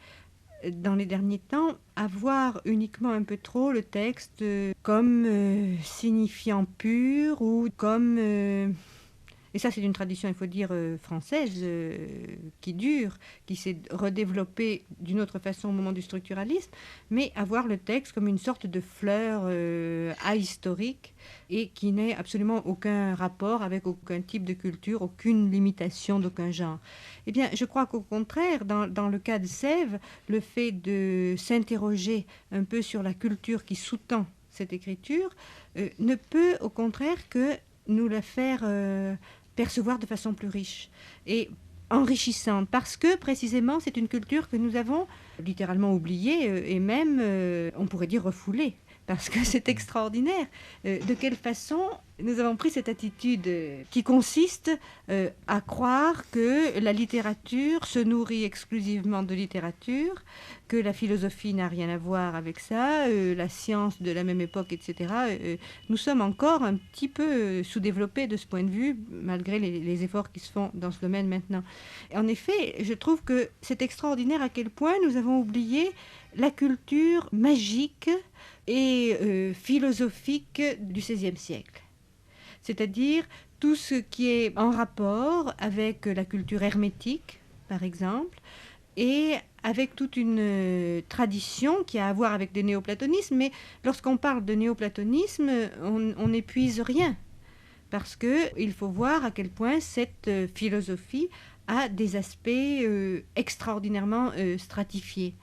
S3: dans les derniers temps à voir uniquement un peu trop le texte comme signifiant pur ou comme... et ça, c'est une tradition, il faut dire, française qui dure, qui s'est redéveloppée d'une autre façon au moment du structuralisme, mais à voir le texte comme une sorte de fleur ahistorique et qui n'a absolument aucun rapport avec aucun type de culture, aucune limitation d'aucun genre. Eh bien, je crois qu'au contraire, dans le cas de Sève, le fait de s'interroger un peu sur la culture qui sous-tend cette écriture ne peut, au contraire, que nous la faire... percevoir de façon plus riche et enrichissante, parce que précisément c'est une culture que nous avons littéralement oubliée et même, on pourrait dire, refoulée, parce que c'est extraordinaire de quelle façon nous avons pris cette attitude qui consiste à croire que la littérature se nourrit exclusivement de littérature, que la philosophie n'a rien à voir avec ça, la science de la même époque, etc. Nous sommes encore un petit peu sous-développés de ce point de vue, malgré les efforts qui se font dans ce domaine maintenant. En effet, je trouve que c'est extraordinaire à quel point nous avons oublié la culture magique et philosophique du XVIe siècle. C'est-à-dire tout ce qui est en rapport avec la culture hermétique, par exemple, et avec toute une tradition qui a à voir avec le néoplatonisme. Mais lorsqu'on parle de néoplatonisme, on n'épuise rien, parce qu'il faut voir à quel point cette philosophie a des aspects extraordinairement stratifiés.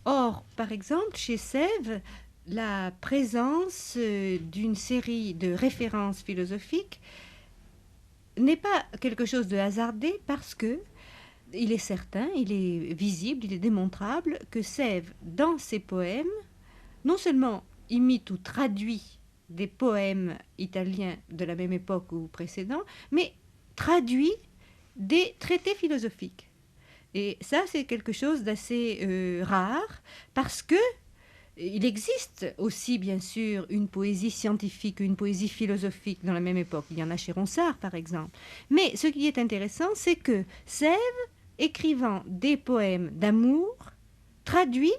S3: Or, par exemple, chez Sève, la présence d'une série de références philosophiques n'est pas quelque chose de hasardé, parce que il est certain, il est visible, il est démontrable que Sève, dans ses poèmes, non seulement imite ou traduit des poèmes italiens de la même époque ou précédents, mais traduit des traités philosophiques. Et ça, c'est quelque chose d'assez rare, parce que il existe aussi, bien sûr, une poésie scientifique, une poésie philosophique dans la même époque. Il y en a chez Ronsard, par exemple. Mais ce qui est intéressant, c'est que Sève, écrivant des poèmes d'amour, traduit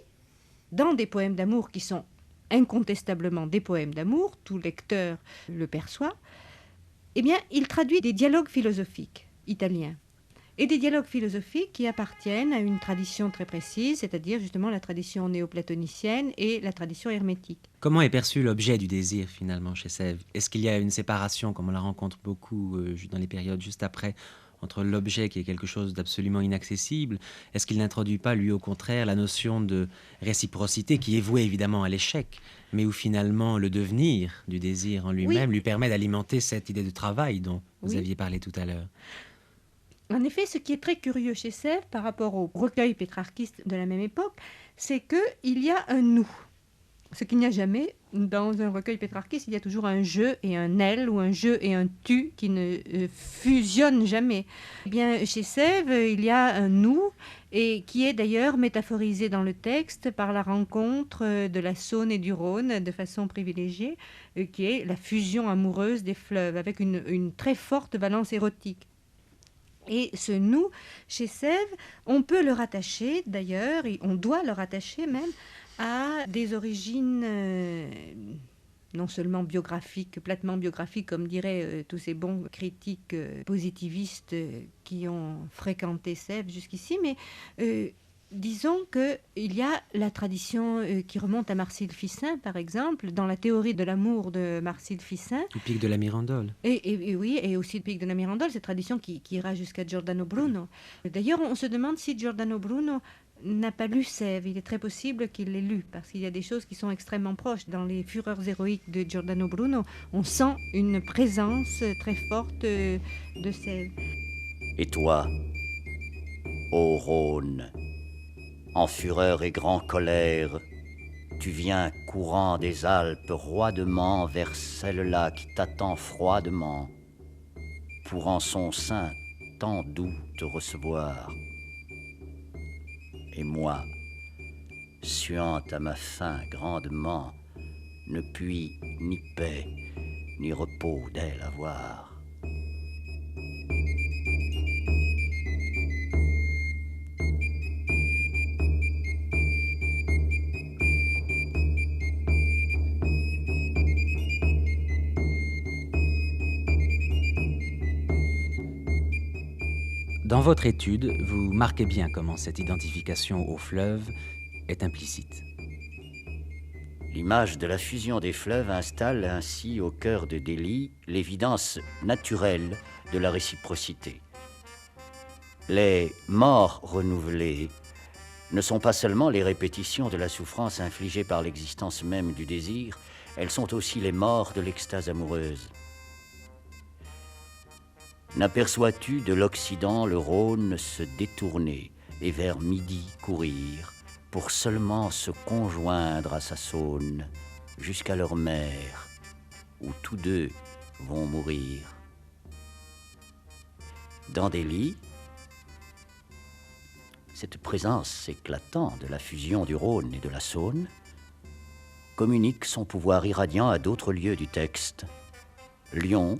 S3: dans des poèmes d'amour qui sont incontestablement des poèmes d'amour, tout lecteur le perçoit, eh bien, il traduit des dialogues philosophiques italiens. Et des dialogues philosophiques qui appartiennent à une tradition très précise, c'est-à-dire justement la tradition néoplatonicienne et la tradition hermétique.
S1: Comment est perçu l'objet du désir finalement chez Sève? Est-ce qu'il y a une séparation, comme on la rencontre beaucoup dans les périodes juste après, entre l'objet qui est quelque chose d'absolument inaccessible? Est-ce qu'il n'introduit pas, lui, au contraire, la notion de réciprocité qui est vouée évidemment à l'échec, mais où finalement le devenir du désir en lui-même lui permet d'alimenter cette idée de travail dont vous aviez parlé tout à l'heure?
S3: En effet, ce qui est très curieux chez Sève par rapport au recueil pétrarquiste de la même époque, c'est qu'il y a un nous. Ce qu'il n'y a jamais dans un recueil pétrarquiste, il y a toujours un je et un elle, ou un je et un tu qui ne fusionnent jamais. Eh bien, chez Sève, il y a un nous, et qui est d'ailleurs métaphorisé dans le texte par la rencontre de la Saône et du Rhône de façon privilégiée, qui est la fusion amoureuse des fleuves, avec une très forte valence érotique. Et ce nous, chez Sève, on peut le rattacher d'ailleurs, et on doit le rattacher même, à des origines non seulement biographique, platement biographique, comme diraient tous ces bons critiques positivistes qui ont fréquenté Sèvres jusqu'ici, mais disons qu'il y a la tradition qui remonte à Marcille Ficin, par exemple, dans la théorie de l'amour de Marcille Ficin.
S1: Le pic de la Mirandole.
S3: Et oui, et aussi le pic de la Mirandole, cette tradition qui ira jusqu'à Giordano Bruno. D'ailleurs, on se demande si Giordano Bruno n'a pas lu Sèvres. Il est très possible qu'il l'ait lu, parce qu'il y a des choses qui sont extrêmement proches. Dans les Fureurs héroïques de Giordano Bruno, on sent une présence très forte de Sèvres.
S2: Et toi, ô Rhône, en fureur et grand colère, tu viens courant des Alpes roidement vers celle-là qui t'attend froidement, pour en son sein tant doux te recevoir. Et moi, suant à ma faim grandement, ne puis ni paix, ni repos d'elle avoir.
S1: Dans votre étude, vous marquez bien comment cette identification au fleuve est implicite.
S2: L'image de la fusion des fleuves installe ainsi au cœur de Delhi l'évidence naturelle de la réciprocité. Les morts renouvelées ne sont pas seulement les répétitions de la souffrance infligée par l'existence même du désir, elles sont aussi les morts de l'extase amoureuse. N'aperçois-tu de l'Occident le Rhône se détourner et vers midi courir pour seulement se conjoindre à sa Saône jusqu'à leur mer, où tous deux vont mourir. Dans Delhi, cette présence éclatante de la fusion du Rhône et de la Saône communique son pouvoir irradiant à d'autres lieux du texte. Lyon,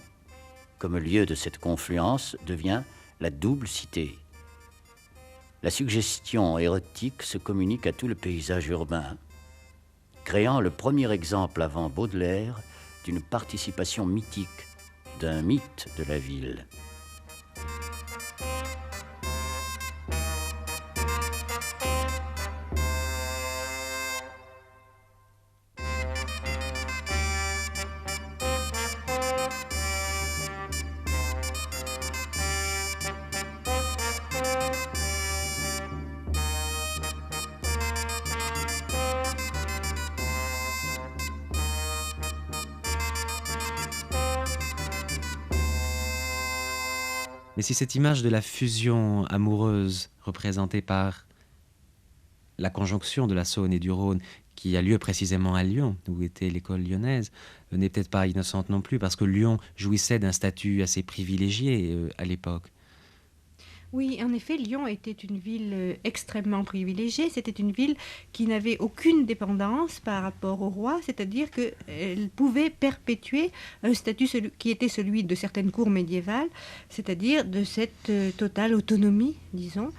S2: comme lieu de cette confluence, devient la double cité. La suggestion érotique se communique à tout le paysage urbain, créant le premier exemple avant Baudelaire d'une participation mythique d'un mythe de la ville.
S1: Mais si cette image de la fusion amoureuse représentée par la conjonction de la Saône et du Rhône, qui a lieu précisément à Lyon, où était l'école lyonnaise, n'est peut-être pas innocente non plus, parce que Lyon jouissait d'un statut assez privilégié à l'époque.
S3: Oui, en effet, Lyon était une ville extrêmement privilégiée. C'était une ville qui n'avait aucune dépendance par rapport au roi, c'est-à-dire qu'elle pouvait perpétuer un statut qui était celui de certaines cours médiévales, c'est-à-dire de cette totale autonomie, disons.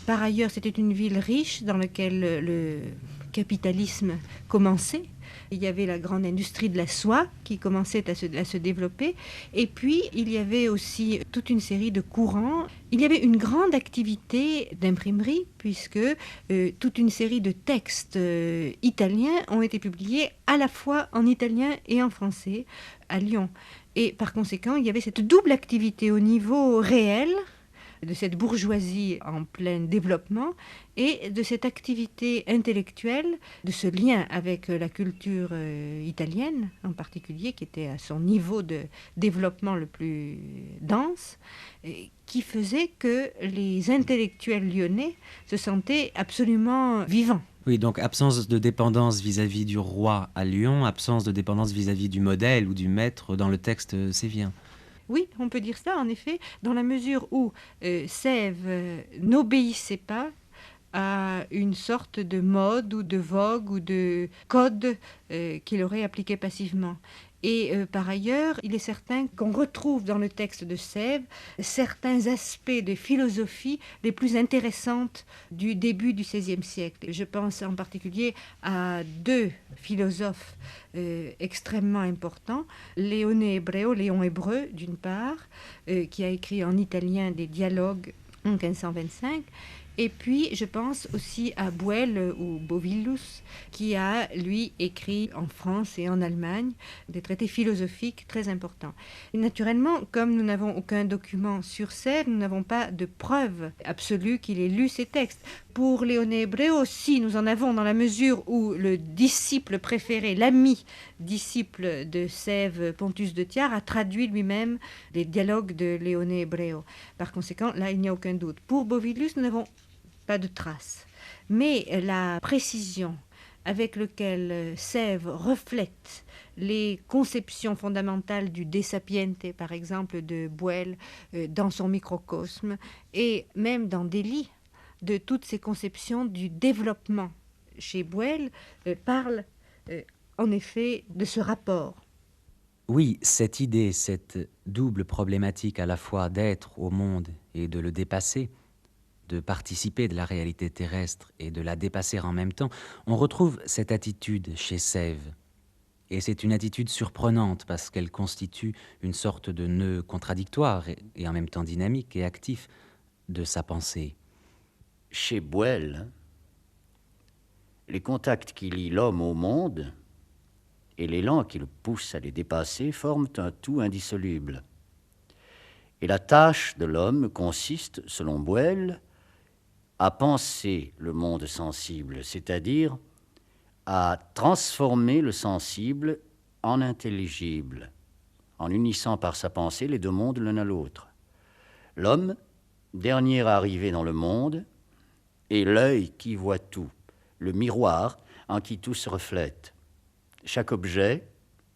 S3: Par ailleurs, c'était une ville riche dans laquelle le capitalisme commençait. Il y avait la grande industrie de la soie qui commençait à se développer. Et puis, il y avait aussi toute une série de courants. Il y avait une grande activité d'imprimerie, puisque toute une série de textes italiens ont été publiés à la fois en italien et en français à Lyon. Et par conséquent, il y avait cette double activité au niveau réel de cette bourgeoisie en plein développement et de cette activité intellectuelle, de ce lien avec la culture italienne en particulier, qui était à son niveau de développement le plus dense, qui faisait que les intellectuels lyonnais se sentaient absolument vivants.
S1: Oui, donc absence de dépendance vis-à-vis du roi à Lyon, absence de dépendance vis-à-vis du modèle ou du maître dans le texte sévien.
S3: Oui, on peut dire ça, en effet, dans la mesure où Sèvres n'obéissait pas à une sorte de mode ou de vogue ou de code qu'il aurait appliqué passivement. Et par ailleurs, il est certain qu'on retrouve dans le texte de Sèvres certains aspects de philosophie les plus intéressantes du début du XVIe siècle. Je pense en particulier à deux philosophes extrêmement importants, Léon Hébreu d'une part, qui a écrit en italien des dialogues en 1525, et puis je pense aussi à Buell ou Bovillus, qui a, lui, écrit en France et en Allemagne des traités philosophiques très importants. Et naturellement, comme nous n'avons aucun document sur Sèvres, nous n'avons pas de preuve absolue qu'il ait lu ces textes. Pour Léon Hébreu aussi, nous en avons dans la mesure où le disciple préféré, l'ami disciple de Sèvres, Pontus de Thiard, a traduit lui-même les dialogues de Léon Hébreu. Par conséquent, là, il n'y a aucun doute. Pour Bovillus, nous n'avons pas de traces. Mais la précision avec laquelle Sèvres reflète les conceptions fondamentales du De Sapiente, par exemple, de Buell, dans son microcosme, et même dans Delhi, de toutes ces conceptions du développement chez Buell, parle en effet de ce rapport.
S1: Oui, cette idée, cette double problématique à la fois d'être au monde et de le dépasser, de participer de la réalité terrestre et de la dépasser en même temps, on retrouve cette attitude chez Sèvres. Et c'est une attitude surprenante parce qu'elle constitue une sorte de nœud contradictoire et en même temps dynamique et actif de sa pensée.
S2: Chez Buell, les contacts qui lient l'homme au monde et l'élan qui le pousse à les dépasser forment un tout indissoluble. Et la tâche de l'homme consiste, selon Buell, à penser le monde sensible, c'est-à-dire à transformer le sensible en intelligible, en unissant par sa pensée les deux mondes l'un à l'autre. L'homme, dernier arrivé dans le monde, est l'œil qui voit tout, le miroir en qui tout se reflète. Chaque objet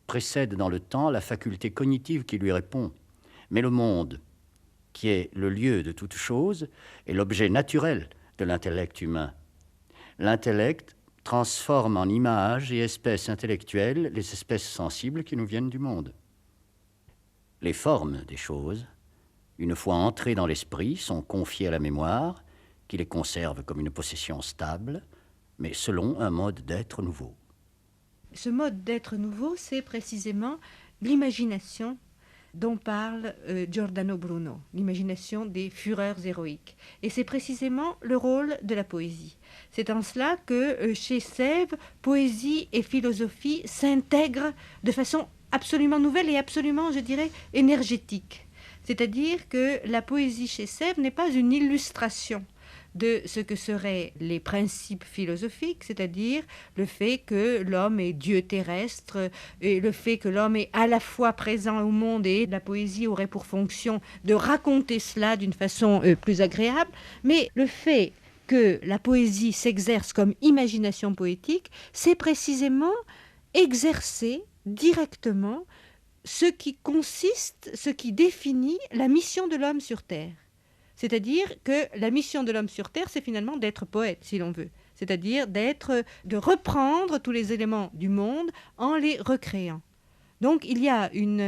S2: précède dans le temps la faculté cognitive qui lui répond, mais le monde, qui est le lieu de toute chose, est l'objet naturel de l'intellect humain. L'intellect transforme en images et espèces intellectuelles les espèces sensibles qui nous viennent du monde. Les formes des choses, une fois entrées dans l'esprit, sont confiées à la mémoire, qui les conserve comme une possession stable, mais selon un mode d'être nouveau.
S3: Ce mode d'être nouveau, c'est précisément l'imagination dont parle Giordano Bruno, l'imagination des fureurs héroïques. Et c'est précisément le rôle de la poésie. C'est en cela que chez Sèvres, poésie et philosophie s'intègrent de façon absolument nouvelle et absolument, je dirais, énergétique. C'est-à-dire que la poésie chez Sèvres n'est pas une illustration de ce que seraient les principes philosophiques, c'est-à-dire le fait que l'homme est Dieu terrestre, et le fait que l'homme est à la fois présent au monde, et la poésie aurait pour fonction de raconter cela d'une façon plus agréable, mais le fait que la poésie s'exerce comme imagination poétique, c'est précisément exercer directement ce qui consiste, ce qui définit la mission de l'homme sur Terre. C'est-à-dire que la mission de l'homme sur Terre, c'est finalement d'être poète, si l'on veut. C'est-à-dire de reprendre tous les éléments du monde en les recréant. Donc il y a une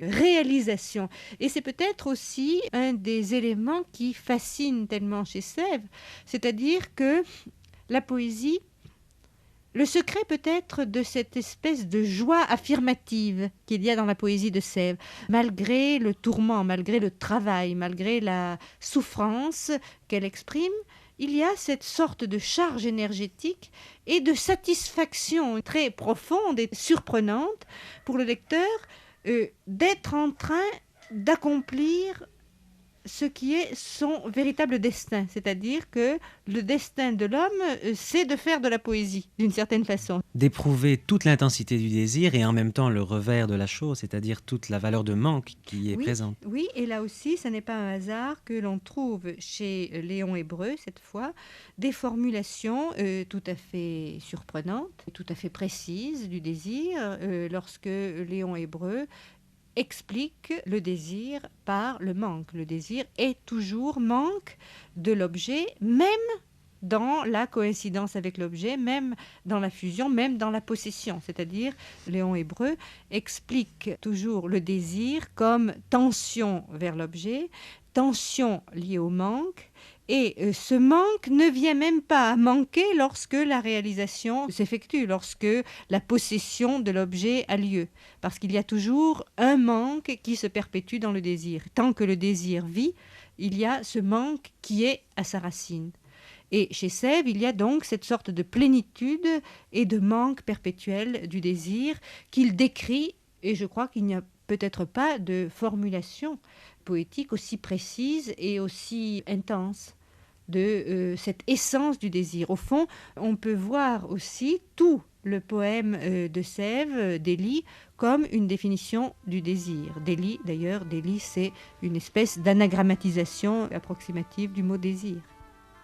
S3: réalisation. Et c'est peut-être aussi un des éléments qui fascine tellement chez Sèvres. C'est-à-dire que la poésie, le secret peut-être de cette espèce de joie affirmative qu'il y a dans la poésie de Sèvres, malgré le tourment, malgré le travail, malgré la souffrance qu'elle exprime, il y a cette sorte de charge énergétique et de satisfaction très profonde et surprenante pour le lecteur d'être en train d'accomplir ce qui est son véritable destin, c'est-à-dire que le destin de l'homme, c'est de faire de la poésie, d'une certaine façon.
S1: D'éprouver toute l'intensité du désir et en même temps le revers de la chose, c'est-à-dire toute la valeur de manque qui est présente.
S3: Oui, et là aussi, ce n'est pas un hasard que l'on trouve chez Léon Hébreu, cette fois, des formulations tout à fait surprenantes, tout à fait précises du désir, lorsque Léon Hébreu explique le désir par le manque. Le désir est toujours manque de l'objet, même dans la coïncidence avec l'objet, même dans la fusion, même dans la possession. C'est-à-dire, Léon Hébreu explique toujours le désir comme tension vers l'objet, tension liée au manque, et ce manque ne vient même pas à manquer lorsque la réalisation s'effectue, lorsque la possession de l'objet a lieu. Parce qu'il y a toujours un manque qui se perpétue dans le désir. Tant que le désir vit, il y a ce manque qui est à sa racine. Et chez Sèvres, il y a donc cette sorte de plénitude et de manque perpétuel du désir qu'il décrit, et je crois qu'il n'y a peut-être pas de formulation poétique aussi précise et aussi intense de cette essence du désir. Au fond, on peut voir aussi tout le poème de Sèvres, d'Élie, comme une définition du désir. D'Élie, d'ailleurs, d'Élie, c'est une espèce d'anagrammatisation approximative du mot désir.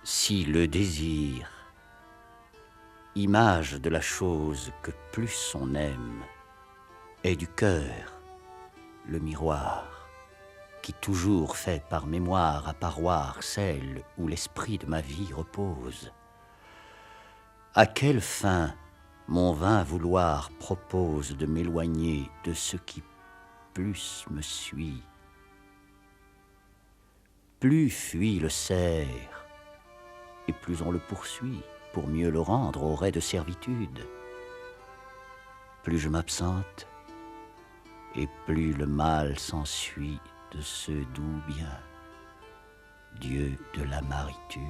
S2: Si le désir, image de la chose que plus on aime, est du cœur, le miroir, qui toujours fait par mémoire apparoir celle où l'esprit de ma vie repose. À quelle fin mon vain vouloir propose de m'éloigner de ce qui plus me suit? Plus fuit le cerf, et plus on le poursuit pour mieux le rendre au rais de servitude. Plus je m'absente, et plus le mal s'ensuit de ce doux bien, Dieu de l'amaritude.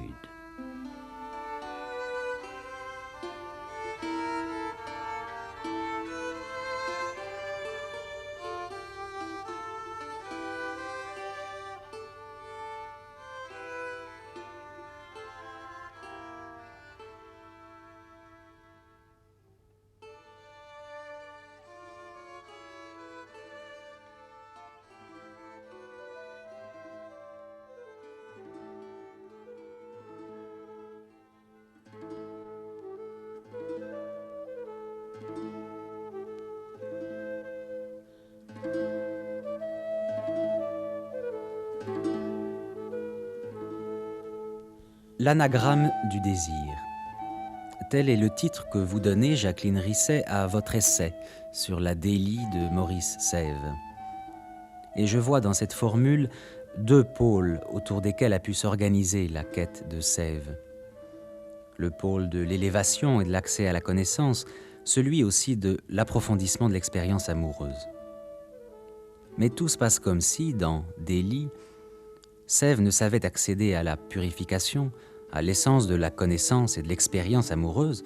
S1: L'anagramme du désir. Tel est le titre que vous donnez, Jacqueline Risset, à votre essai sur la délie de Maurice Sèvres. Et je vois dans cette formule deux pôles autour desquels a pu s'organiser la quête de Sèvres. Le pôle de l'élévation et de l'accès à la connaissance, celui aussi de l'approfondissement de l'expérience amoureuse. Mais tout se passe comme si, dans Délie, Sèvres ne savait accéder à la purification, à l'essence de la connaissance et de l'expérience amoureuse,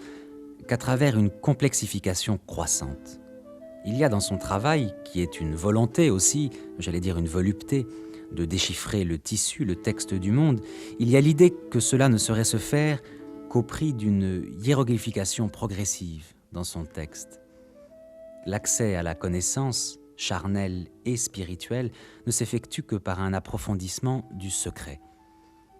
S1: qu'à travers une complexification croissante. Il y a dans son travail, qui est une volonté aussi, j'allais dire une volupté, de déchiffrer le tissu, le texte du monde, il y a l'idée que cela ne saurait se faire qu'au prix d'une hiéroglyphication progressive dans son texte. L'accès à la connaissance, charnelle et spirituelle, ne s'effectue que par un approfondissement du secret.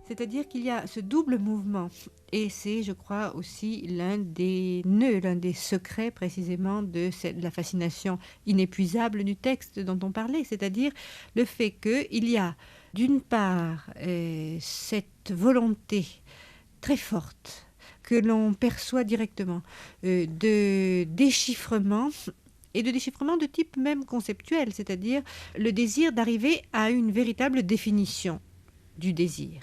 S3: C'est-à-dire qu'il y a ce double mouvement, et c'est, je crois, aussi l'un des nœuds, l'un des secrets précisément de la fascination inépuisable du texte dont on parlait, c'est-à-dire le fait qu'il y a d'une part cette volonté très forte que l'on perçoit directement de déchiffrement, et de déchiffrement de type même conceptuel, c'est-à-dire le désir d'arriver à une véritable définition du désir.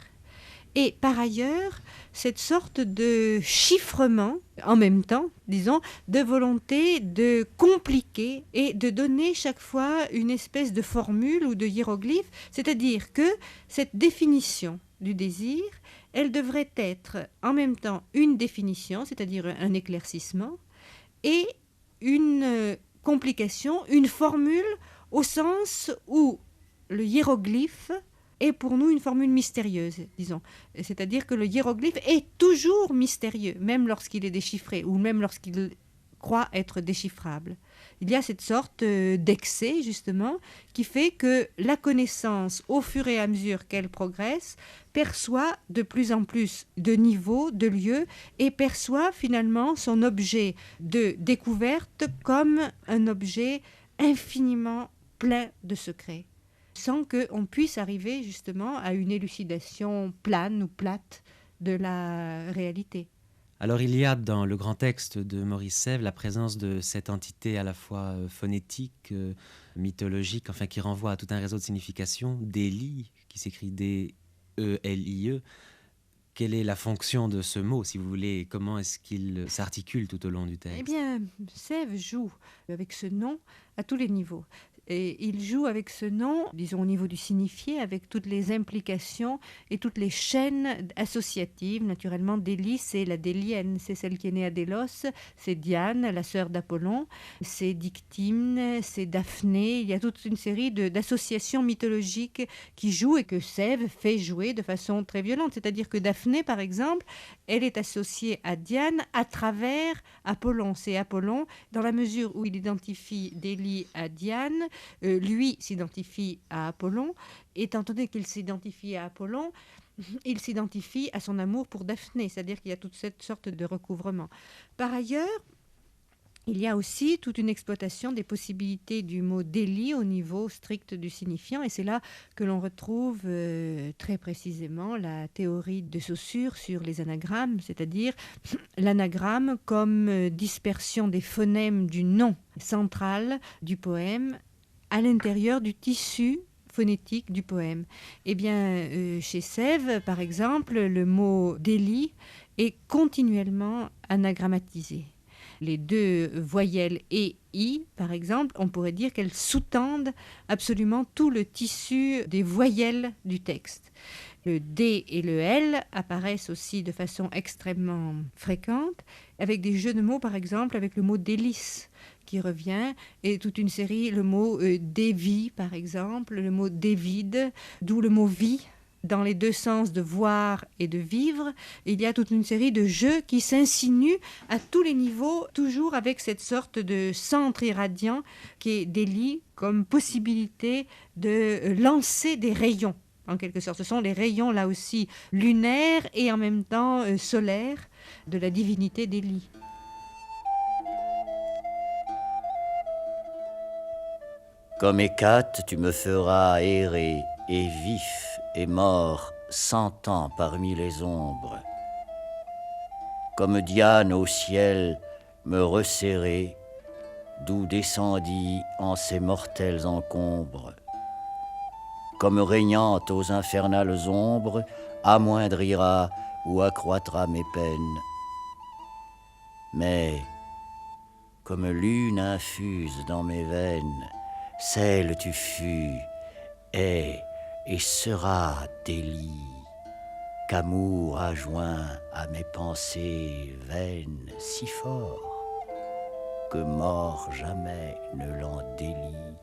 S3: Et par ailleurs, cette sorte de chiffrement, en même temps, disons, de volonté de compliquer et de donner chaque fois une espèce de formule ou de hiéroglyphe, c'est-à-dire que cette définition du désir, elle devrait être en même temps une définition, c'est-à-dire un éclaircissement, et une complication, une formule au sens où le hiéroglyphe est pour nous une formule mystérieuse, disons. C'est-à-dire que le hiéroglyphe est toujours mystérieux, même lorsqu'il est déchiffré ou même lorsqu'il croit être déchiffrable. Il y a cette sorte d'excès, justement, qui fait que la connaissance, au fur et à mesure qu'elle progresse, perçoit de plus en plus de niveaux, de lieux, et perçoit finalement son objet de découverte comme un objet infiniment plein de secrets, sans qu'on puisse arriver justement à une élucidation plane ou plate de la réalité.
S1: Alors il y a dans le grand texte de Maurice Sèvres la présence de cette entité à la fois phonétique, mythologique, enfin qui renvoie à tout un réseau de significations, Délie, qui s'écrit D-E-L-I-E. Quelle est la fonction de ce mot, si vous voulez, et comment est-ce qu'il s'articule tout au long du texte?
S3: Eh bien, Sèvres joue avec ce nom à tous les niveaux. Et il joue avec ce nom, disons au niveau du signifié, avec toutes les implications et toutes les chaînes associatives. Naturellement, Délie, c'est la délienne, c'est celle qui est née à Délos, c'est Diane, la sœur d'Apollon, c'est Dictymne, c'est Daphné. Il y a toute une série d'associations mythologiques qui jouent et que Sèvres fait jouer de façon très violente. C'est-à-dire que Daphné, par exemple, elle est associée à Diane à travers Apollon. C'est Apollon, dans la mesure où il identifie Délie à Diane, lui s'identifie à Apollon. Étant donné qu'il s'identifie à Apollon, il s'identifie à son amour pour Daphné, c'est-à-dire qu'il y a toute cette sorte de recouvrement. Par ailleurs, il y a aussi toute une exploitation des possibilités du mot délit au niveau strict du signifiant, et c'est là que l'on retrouve très précisément la théorie de Saussure sur les anagrammes, c'est-à-dire l'anagramme comme dispersion des phonèmes du nom central du poème à l'intérieur du tissu phonétique du poème. Eh bien, chez Sèvres, par exemple, le mot délit est continuellement anagrammatisé. Les deux voyelles et i, par exemple, on pourrait dire qu'elles sous-tendent absolument tout le tissu des voyelles du texte. Le D et le L apparaissent aussi de façon extrêmement fréquente, avec des jeux de mots, par exemple, avec le mot délice qui revient, et toute une série, le mot dévie, par exemple, le mot dévide, d'où le mot vie, dans les deux sens de voir et de vivre. Il y a toute une série de jeux qui s'insinuent à tous les niveaux, toujours avec cette sorte de centre irradiant qui est délit comme possibilité de lancer des rayons, en quelque sorte. Ce sont les rayons, là aussi, lunaires et en même temps solaires de la divinité d'Élie.
S2: Comme Hécate, tu me feras errer, et vif et mort, 100 ans parmi les ombres. Comme Diane au ciel, me resserrer, d'où descendit en ces mortels encombres. Comme régnant aux infernales ombres, amoindrira ou accroîtra mes peines. Mais, comme lune infuse dans mes veines, celle tu fus, est et sera délit, qu'amour a joint à mes pensées vaines si fort, que mort jamais ne l'en délie.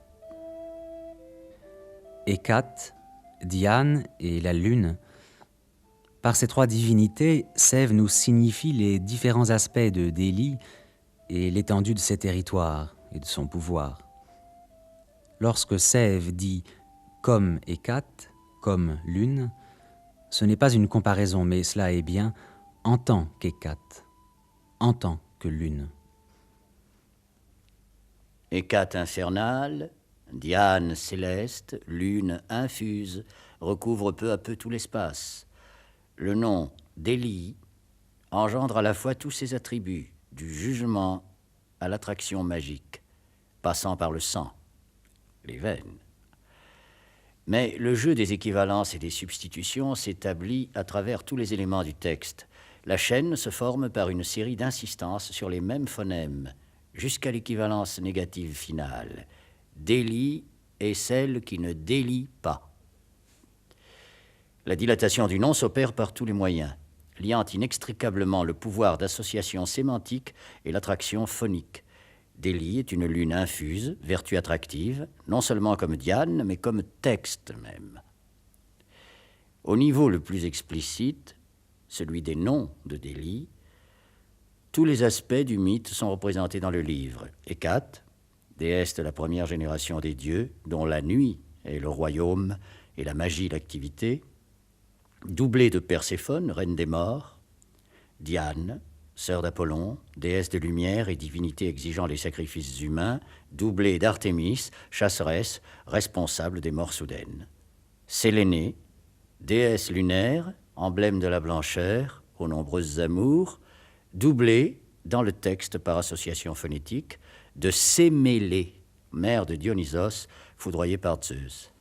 S1: Hécate, Diane et la lune. Par ces trois divinités, Sèvres nous signifie les différents aspects de Délie et l'étendue de ses territoires et de son pouvoir. Lorsque Sèvres dit « comme Hécate », comme lune, ce n'est pas une comparaison, mais cela est bien « en tant qu'Hécate », en tant que lune.
S2: Hécate infernale, Diane céleste, lune infuse, recouvre peu à peu tout l'espace. Le nom Délie engendre à la fois tous ses attributs, du jugement à l'attraction magique, passant par le sang, les veines. Mais le jeu des équivalences et des substitutions s'établit à travers tous les éléments du texte. La chaîne se forme par une série d'insistances sur les mêmes phonèmes, jusqu'à l'équivalence négative finale. Délie est celle qui ne délie pas. La dilatation du nom s'opère par tous les moyens, liant inextricablement le pouvoir d'association sémantique et l'attraction phonique. Délie est une lune infuse, vertu attractive, non seulement comme Diane, mais comme texte même. Au niveau le plus explicite, celui des noms de Délie, tous les aspects du mythe sont représentés dans le livre. Hécate, déesse de la première génération des dieux, dont la nuit est le royaume et la magie l'activité, doublée de Perséphone, reine des morts, Diane, sœur d'Apollon, déesse de lumière et divinité exigeant les sacrifices humains, doublée d'Artémis, chasseresse, responsable des morts soudaines. Sélénée, déesse lunaire, emblème de la blancheur, aux nombreuses amours, doublé dans le texte par association phonétique de Sémélé, mère de Dionysos, foudroyé par Zeus.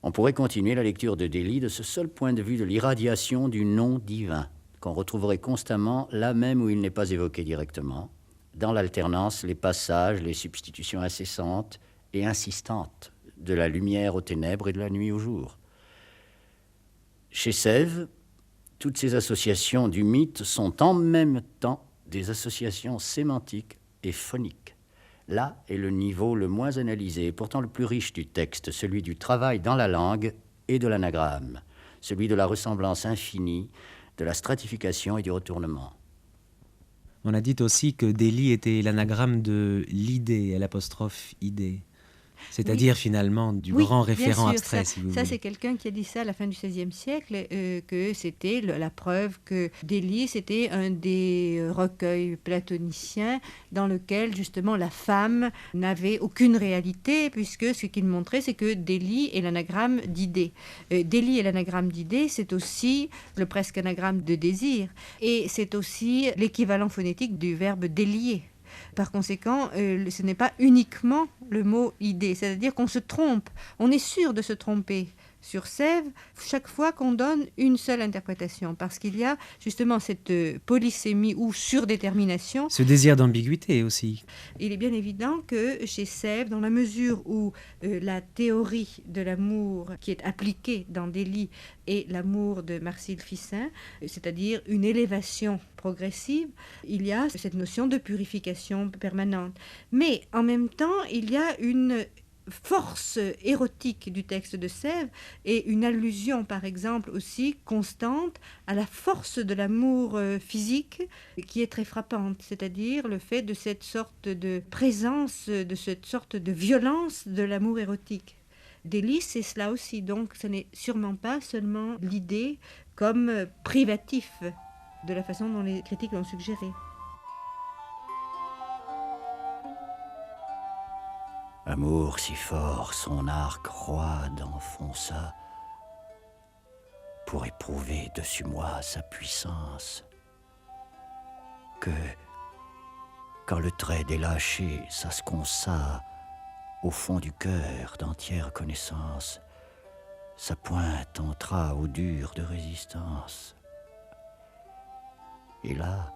S2: On pourrait continuer la lecture de Delhi de ce seul point de vue de l'irradiation du nom divin, qu'on retrouverait constamment là même où il n'est pas évoqué directement, dans l'alternance, les passages, les substitutions incessantes et insistantes de la lumière aux ténèbres et de la nuit au jour. Chez Sèvres, toutes ces associations du mythe sont en même temps des associations sémantiques et phoniques. Là est le niveau le moins analysé et pourtant le plus riche du texte, celui du travail dans la langue et de l'anagramme, celui de la ressemblance infinie, de la stratification et du retournement.
S1: On a dit aussi que Delhi était l'anagramme de l'idée, l'apostrophe idée. C'est-à-dire finalement du grand référent abstrait, si vous voulez.
S3: Ça, c'est quelqu'un qui a dit ça à la fin du XVIe siècle, que c'était la preuve que Delhi, c'était un des recueils platoniciens dans lequel justement la femme n'avait aucune réalité, puisque ce qu'il montrait, c'est que Delhi est l'anagramme d'idée. Delhi est l'anagramme d'idée, c'est aussi le presque anagramme de désir, et c'est aussi l'équivalent phonétique du verbe délier. Par conséquent, ce n'est pas uniquement le mot idée, c'est-à-dire qu'on se trompe, on est sûr de se tromper sur Sèvres chaque fois qu'on donne une seule interprétation, parce qu'il y a justement cette polysémie ou surdétermination.
S1: Ce désir d'ambiguïté aussi.
S3: Il est bien évident que chez Sèvres, dans la mesure où la théorie de l'amour qui est appliquée dans Delhi est l'amour de Marcille Ficin, c'est-à-dire une élévation progressive, il y a cette notion de purification permanente. Mais en même temps, il y a une force érotique du texte de Sèvres et une allusion, par exemple, aussi constante à la force de l'amour physique qui est très frappante, c'est-à-dire le fait de cette sorte de présence, de cette sorte de violence de l'amour érotique. Delhi, c'est cela aussi, donc ce n'est sûrement pas seulement l'idée comme privatif de la façon dont les critiques l'ont suggéré.
S2: Amour si fort, son arc roide enfonça, pour éprouver dessus moi sa puissance, que, quand le trait délâché s'asconça au fond du cœur d'entière connaissance, sa pointe entra au dur de résistance. Et là,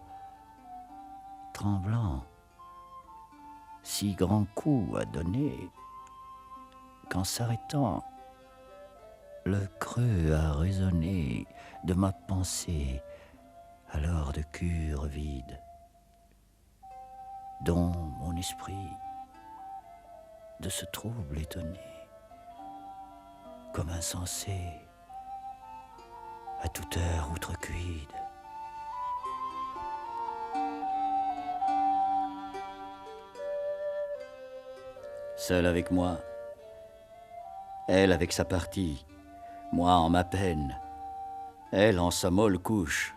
S2: tremblant, si grand coup à donner, qu'en s'arrêtant, le creux a résonné de ma pensée, alors de cure vide, dont mon esprit, de ce trouble étonné, comme insensé, à toute heure outrecuide. Seul avec moi, elle avec sa partie, moi en ma peine, elle en sa molle couche.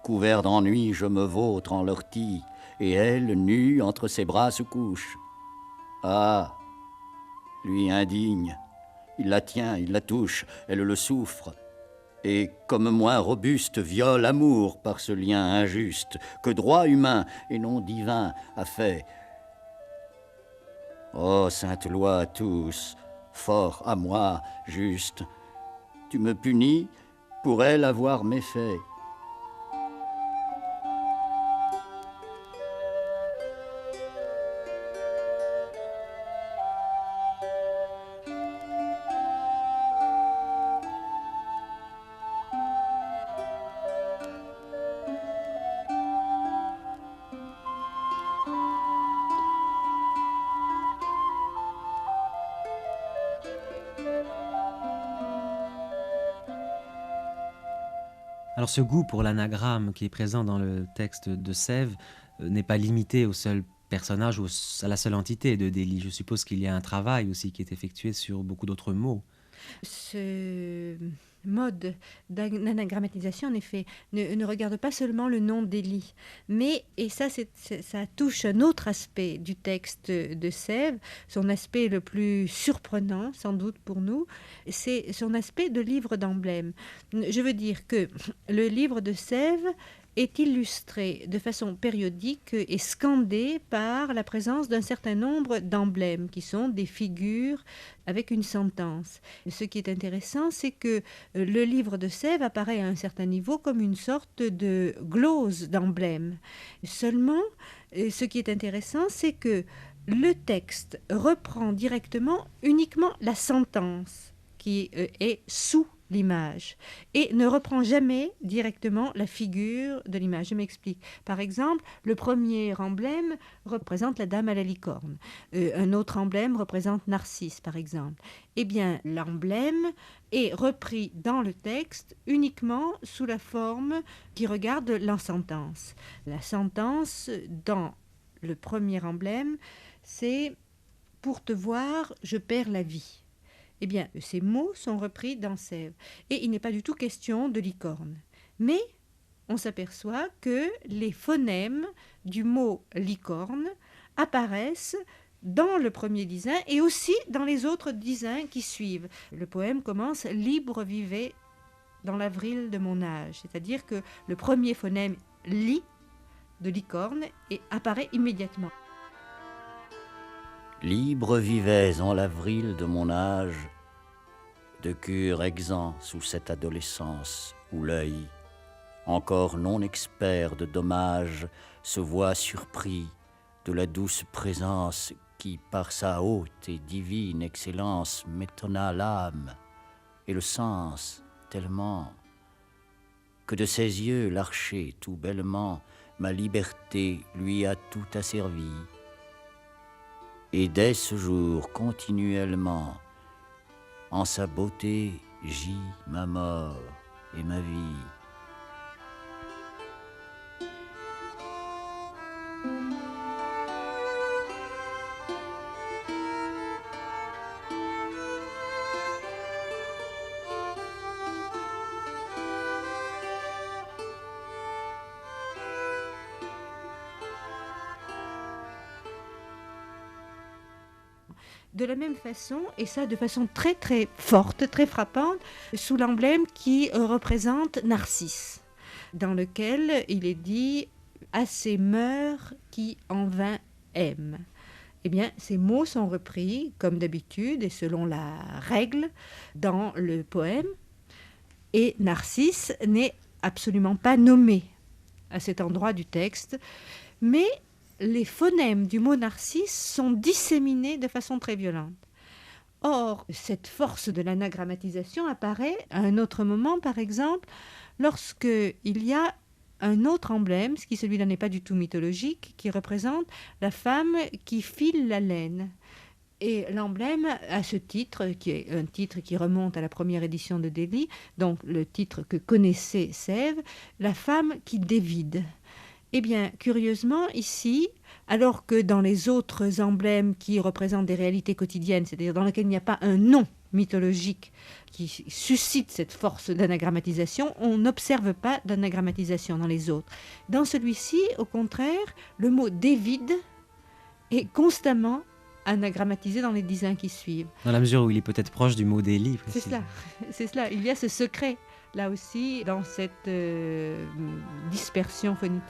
S2: Couvert d'ennui, je me vautre en l'ortie, et elle, nue, entre ses bras se couche. Ah, lui indigne, il la tient, il la touche, elle le souffre, et comme moi robuste, viole amour par ce lien injuste que droit humain et non divin a fait. Ô sainte loi à tous, fort à moi, juste, tu me punis pour elle avoir méfait.
S1: Alors ce goût pour l'anagramme qui est présent dans le texte de Sèvres n'est pas limité au seul personnage ou à la seule entité de Delhi. Je suppose qu'il y a un travail aussi qui est effectué sur beaucoup d'autres mots.
S3: Ce mode d'anagrammatisation, en effet, ne regarde pas seulement le nom d'Élie, mais, et ça touche un autre aspect du texte de Sèvres, son aspect le plus surprenant, sans doute pour nous, c'est son aspect de livre d'emblème. Je veux dire que le livre de Sèvres est illustré de façon périodique et scandé par la présence d'un certain nombre d'emblèmes qui sont des figures avec une sentence. Ce qui est intéressant, c'est que le livre de Sèvres apparaît à un certain niveau comme une sorte de glose d'emblèmes. Seulement, ce qui est intéressant, c'est que le texte reprend directement uniquement la sentence qui est sous l'image et ne reprend jamais directement la figure de l'image. Je m'explique. Par exemple, le premier emblème représente la dame à la licorne. Un autre emblème représente Narcisse, par exemple. Eh bien, l'emblème est repris dans le texte uniquement sous la forme qui regarde la sentence. La sentence, dans le premier emblème, c'est « pour te voir, je perds la vie ». Eh bien, ces mots sont repris dans Sèvres. Et il n'est pas du tout question de licorne. Mais on s'aperçoit que les phonèmes du mot licorne apparaissent dans le premier dizain et aussi dans les autres dizains qui suivent. Le poème commence « Libre vivait dans l'avril de mon âge », c'est-à-dire que le premier phonème « li » de licorne et apparaît immédiatement.
S2: Libre vivais en l'avril de mon âge, de cœur exempt sous cette adolescence où l'œil, encore non expert de dommages, se voit surpris de la douce présence qui, par sa haute et divine excellence, m'étonna l'âme et le sens tellement que de ses yeux l'archer tout bellement ma liberté lui a tout asservi. Et dès ce jour continuellement, en sa beauté gît ma mort et ma vie.
S3: De la même façon, et ça de façon très très forte, très frappante, sous l'emblème qui représente Narcisse, dans lequel il est dit « à ces mœurs qui en vain aiment ». Eh bien, ces mots sont repris, comme d'habitude, et selon la règle, dans le poème, et Narcisse n'est absolument pas nommé à cet endroit du texte, mais les phonèmes du mot Narcisse sont disséminés de façon très violente. Or, cette force de l'anagrammatisation apparaît à un autre moment, par exemple, lorsqu'il y a un autre emblème, ce qui celui-là n'est pas du tout mythologique, qui représente la femme qui file la laine. Et l'emblème a ce titre, qui est un titre qui remonte à la première édition de Delhi, donc le titre que connaissait Sèvres, la femme qui dévide. Eh bien, curieusement, ici, alors que dans les autres emblèmes qui représentent des réalités quotidiennes, c'est-à-dire dans lesquels il n'y a pas un nom mythologique qui suscite cette force d'anagrammatisation, on n'observe pas d'anagrammatisation dans les autres. Dans celui-ci, au contraire, le mot « dévide » est constamment anagrammatisé dans les dizains qui suivent.
S1: Dans la mesure où il est peut-être proche du mot délit.
S3: C'est cela. Il y a ce secret, là aussi, dans cette dispersion phonétique.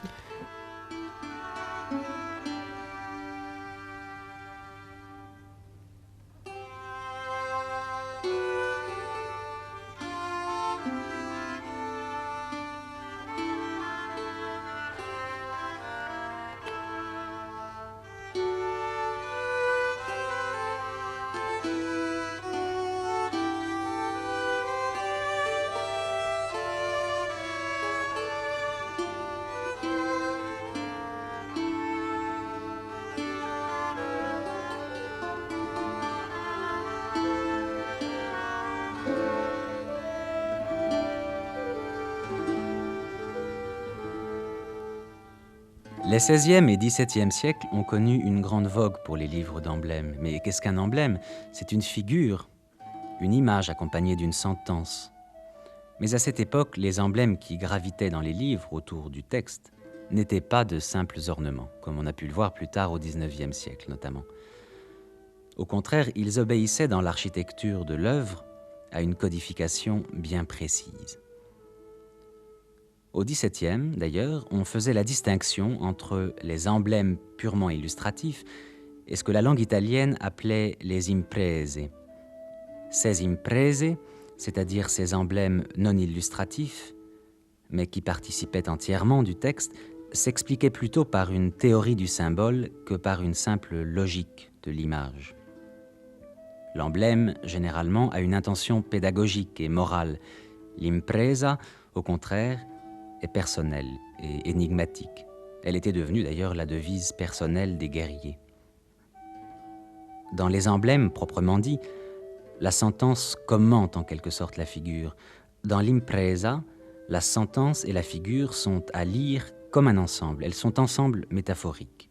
S1: Les XVIe et XVIIe siècles ont connu une grande vogue pour les livres d'emblèmes. Mais qu'est-ce qu'un emblème ? C'est une figure, une image accompagnée d'une sentence. Mais à cette époque, les emblèmes qui gravitaient dans les livres autour du texte n'étaient pas de simples ornements, comme on a pu le voir plus tard au XIXe siècle notamment. Au contraire, ils obéissaient dans l'architecture de l'œuvre à une codification bien précise. Au XVIIe, d'ailleurs, on faisait la distinction entre les emblèmes purement illustratifs et ce que la langue italienne appelait les imprese. Ces imprese, c'est-à-dire ces emblèmes non illustratifs, mais qui participaient entièrement du texte, s'expliquaient plutôt par une théorie du symbole que par une simple logique de l'image. L'emblème, généralement, a une intention pédagogique et morale. L'impresa, au contraire, est personnelle et énigmatique. Elle était devenue d'ailleurs la devise personnelle des guerriers. Dans les emblèmes proprement dits, la sentence commente en quelque sorte la figure. Dans l'impresa, la sentence et la figure sont à lire comme un ensemble. Elles sont ensemble métaphoriques.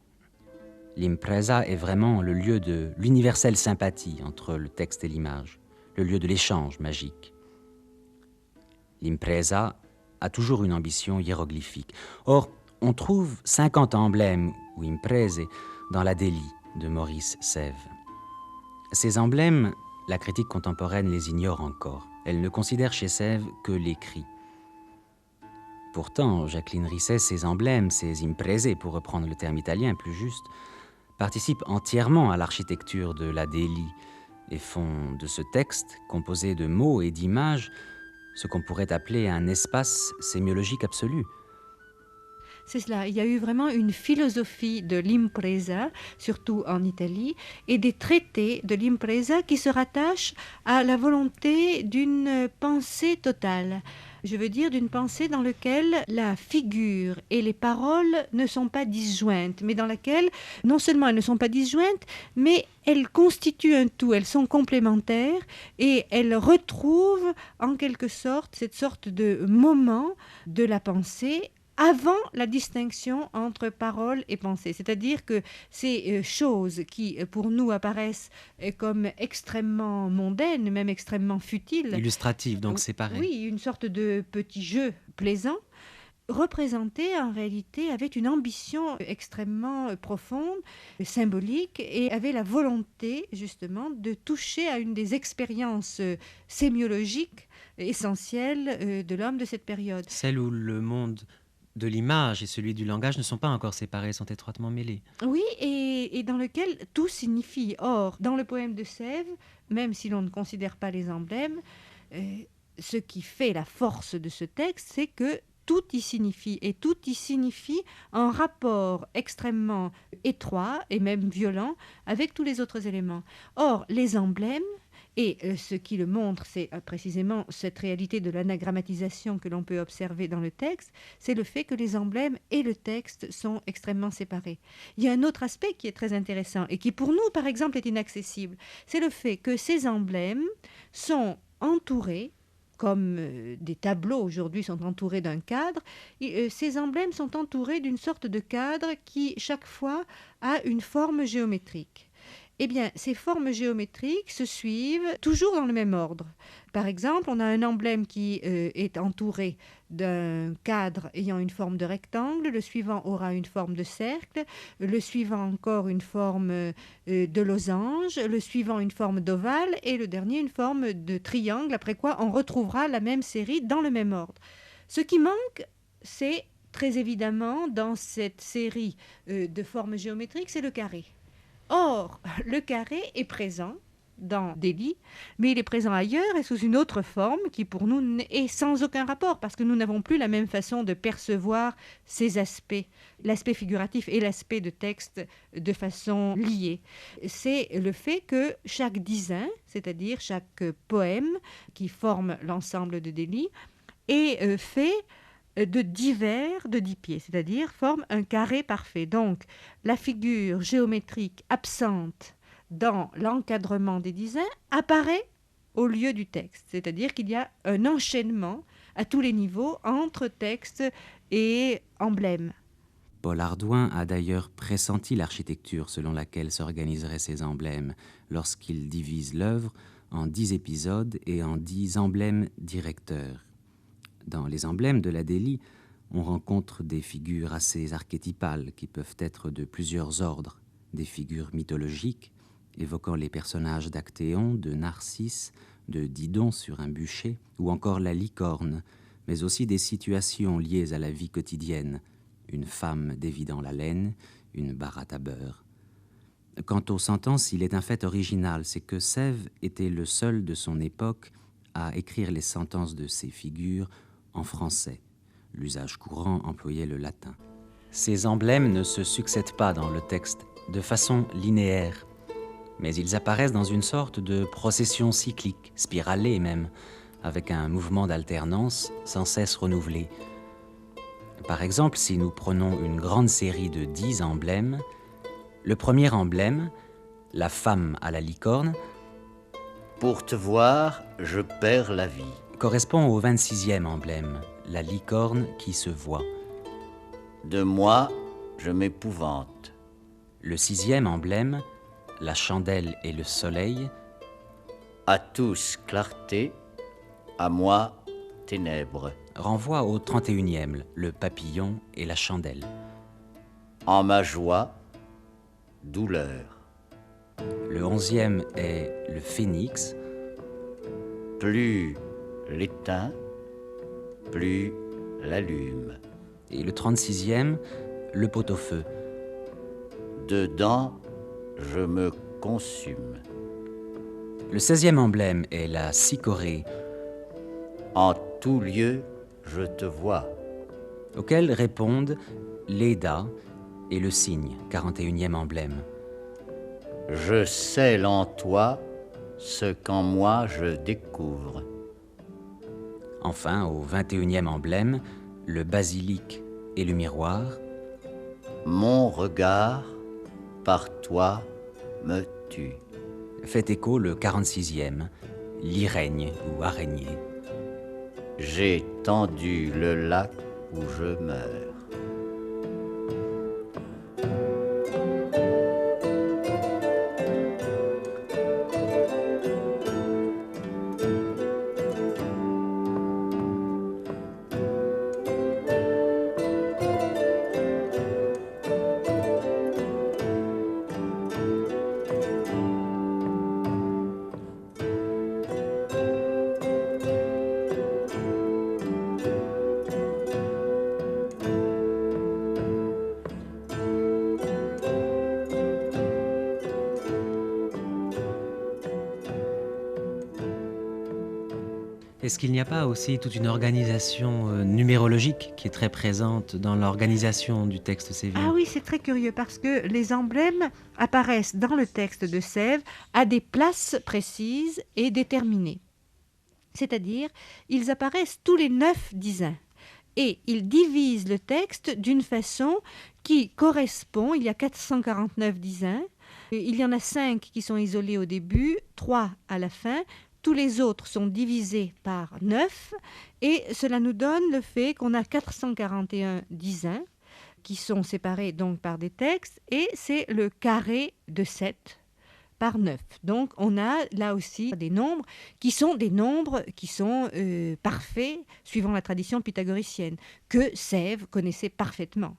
S1: L'impresa est vraiment le lieu de l'universelle sympathie entre le texte et l'image, le lieu de l'échange magique. L'impresa a toujours une ambition hiéroglyphique. Or, on trouve 50 emblèmes ou imprese dans la Délie de Maurice Sèvres. Ces emblèmes, la critique contemporaine les ignore encore. Elle ne considère chez Sèvres que l'écrit. Pourtant, Jacqueline Risset, ces emblèmes, ces imprese, pour reprendre le terme italien plus juste, participent entièrement à l'architecture de la Délie et font de ce texte, composé de mots et d'images, ce qu'on pourrait appeler un espace sémiologique absolu.
S3: C'est cela, il y a eu vraiment une philosophie de l'impresa, surtout en Italie, et des traités de l'impresa qui se rattachent à la volonté d'une pensée totale. Je veux dire d'une pensée dans laquelle la figure et les paroles ne sont pas disjointes, mais dans laquelle non seulement elles ne sont pas disjointes, mais elles constituent un tout, elles sont complémentaires et elles retrouvent en quelque sorte cette sorte de moment de la pensée avant la distinction entre parole et pensée. C'est-à-dire que ces choses qui, pour nous, apparaissent comme extrêmement mondaines, même extrêmement futiles.
S1: Illustratif, donc c'est pareil.
S3: Oui, une sorte de petit jeu plaisant, représenté en réalité avec une ambition extrêmement profonde, symbolique, et avait la volonté justement de toucher à une des expériences sémiologiques essentielles de l'homme de cette période.
S1: Celle où le monde de l'image et celui du langage ne sont pas encore séparés, sont étroitement mêlés.
S3: Oui, et dans lequel tout signifie. Or, dans le poème de Sèvres, même si l'on ne considère pas les emblèmes, ce qui fait la force de ce texte, c'est que tout y signifie, et tout y signifie en rapport extrêmement étroit et même violent avec tous les autres éléments. Or, les emblèmes, et ce qui le montre, c'est précisément cette réalité de l'anagrammatisation que l'on peut observer dans le texte, c'est le fait que les emblèmes et le texte sont extrêmement séparés. Il y a un autre aspect qui est très intéressant et qui pour nous, par exemple, est inaccessible. C'est le fait que ces emblèmes sont entourés, comme des tableaux aujourd'hui sont entourés d'un cadre, ces emblèmes sont entourés d'une sorte de cadre qui, chaque fois, a une forme géométrique. Eh bien, ces formes géométriques se suivent toujours dans le même ordre. Par exemple, on a un emblème qui est entouré d'un cadre ayant une forme de rectangle, le suivant aura une forme de cercle, le suivant encore une forme de losange, le suivant une forme d'ovale et le dernier une forme de triangle, après quoi on retrouvera la même série dans le même ordre. Ce qui manque, c'est très évidemment dans cette série de formes géométriques, c'est le carré. Or, le carré est présent dans Délie, mais il est présent ailleurs et sous une autre forme qui pour nous est sans aucun rapport parce que nous n'avons plus la même façon de percevoir ces aspects, l'aspect figuratif et l'aspect de texte de façon liée. C'est le fait que chaque dizain, c'est-à-dire chaque poème qui forme l'ensemble de Délie, est fait de 10 vers de 10 pieds, c'est-à-dire forme un carré parfait. Donc, la figure géométrique absente dans l'encadrement des dizains apparaît au lieu du texte, c'est-à-dire qu'il y a un enchaînement à tous les niveaux entre texte et emblème.
S1: Paul Ardouin a d'ailleurs pressenti l'architecture selon laquelle s'organiseraient ces emblèmes lorsqu'il divise l'œuvre en 10 épisodes et en 10 emblèmes directeurs. Dans les emblèmes de la Delhi, on rencontre des figures assez archétypales qui peuvent être de plusieurs ordres, des figures mythologiques évoquant les personnages d'Actéon, de Narcisse, de Didon sur un bûcher, ou encore la licorne, mais aussi des situations liées à la vie quotidienne, une femme dévidant la laine, une baratte à beurre. Quant aux sentences, il est un fait original, c'est que Sèvres était le seul de son époque à écrire les sentences de ces figures en français. L'usage courant employait le latin. Ces emblèmes ne se succèdent pas dans le texte de façon linéaire, mais ils apparaissent dans une sorte de procession cyclique, spiralée même, avec un mouvement d'alternance sans cesse renouvelé. Par exemple, si nous prenons une grande série de 10 emblèmes, le premier emblème, la femme à la licorne,
S2: Pour te voir, je perds la vie.
S1: correspond au 26e emblème, la licorne qui se voit.
S2: De moi, je m'épouvante.
S1: Le 6e emblème, la chandelle et le soleil,
S2: À tous clarté, à moi ténèbres.
S1: renvoie au 31e, le papillon et la chandelle.
S2: En ma joie, douleur.
S1: Le 11e est le phénix,
S2: Plus l'éteins, plus l'allume.
S1: et le 36e, le pot-au-feu.
S2: Dedans, je me consume.
S1: Le 16e emblème est la cicorée,
S2: En tout lieu, je te vois.
S1: auquel répondent l'Eda et le cygne, 41e emblème.
S2: Je scelle en toi ce qu'en moi je découvre.
S1: Enfin, au 21e emblème, le basilic et le miroir,
S2: Mon regard, par toi, me tue.
S1: fait écho le 46e, l'iraigne ou araignée.
S2: J'ai tendu le lac où je meurs.
S1: Est-ce qu'il n'y a pas aussi toute une organisation numérologique qui est très présente dans l'organisation du texte sévien?
S3: Ah oui, c'est très curieux parce que les emblèmes apparaissent dans le texte de Sèvres à des places précises et déterminées. C'est-à-dire, ils apparaissent tous les 9 dizains. Et ils divisent le texte d'une façon qui correspond. Il y a 449 dizains. Il y en a 5 qui sont isolés au début, 3 à la fin. Tous les autres sont divisés par 9. Et cela nous donne le fait qu'on a 441 dizains qui sont séparés donc par des textes. Et c'est le carré de 7 par 9. Donc, on a là aussi des nombres qui sont parfaits, suivant la tradition pythagoricienne, que Sèvres connaissait parfaitement.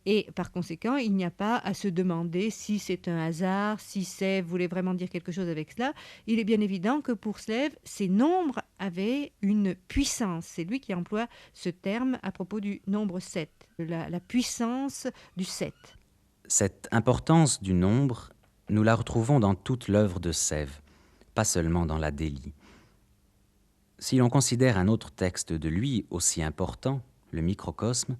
S3: Et par conséquent, il n'y a pas à se demander si c'est un hasard, si Sèvres voulait vraiment dire quelque chose avec cela. Il est bien évident que pour Sèvres, ces nombres avaient une puissance. C'est lui qui emploie ce terme à propos du nombre 7, la puissance du 7.
S1: Cette importance du nombre, nous la retrouvons dans toute l'œuvre de Sèvres, pas seulement dans la Delhi. Si l'on considère un autre texte de lui aussi important, le Microcosme,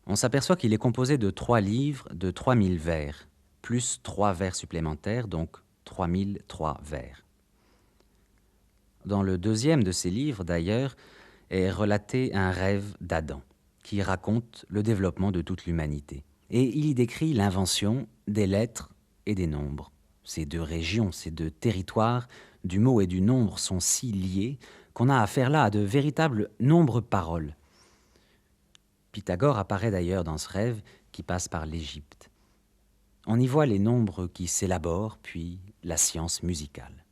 S1: on s'aperçoit qu'il est composé de 3 livres de 3000 vers, plus 3 vers supplémentaires, donc 3003 vers. Dans le deuxième de ces livres, d'ailleurs, est relaté un rêve d'Adam, qui raconte le développement de toute l'humanité. Et il y décrit l'invention des lettres et des nombres. Ces deux régions, ces deux territoires du mot et du nombre sont si liés qu'on a affaire là à de véritables nombres-paroles. Pythagore apparaît d'ailleurs dans ce rêve qui passe par l'Égypte. On y voit les nombres qui s'élaborent, puis la science musicale.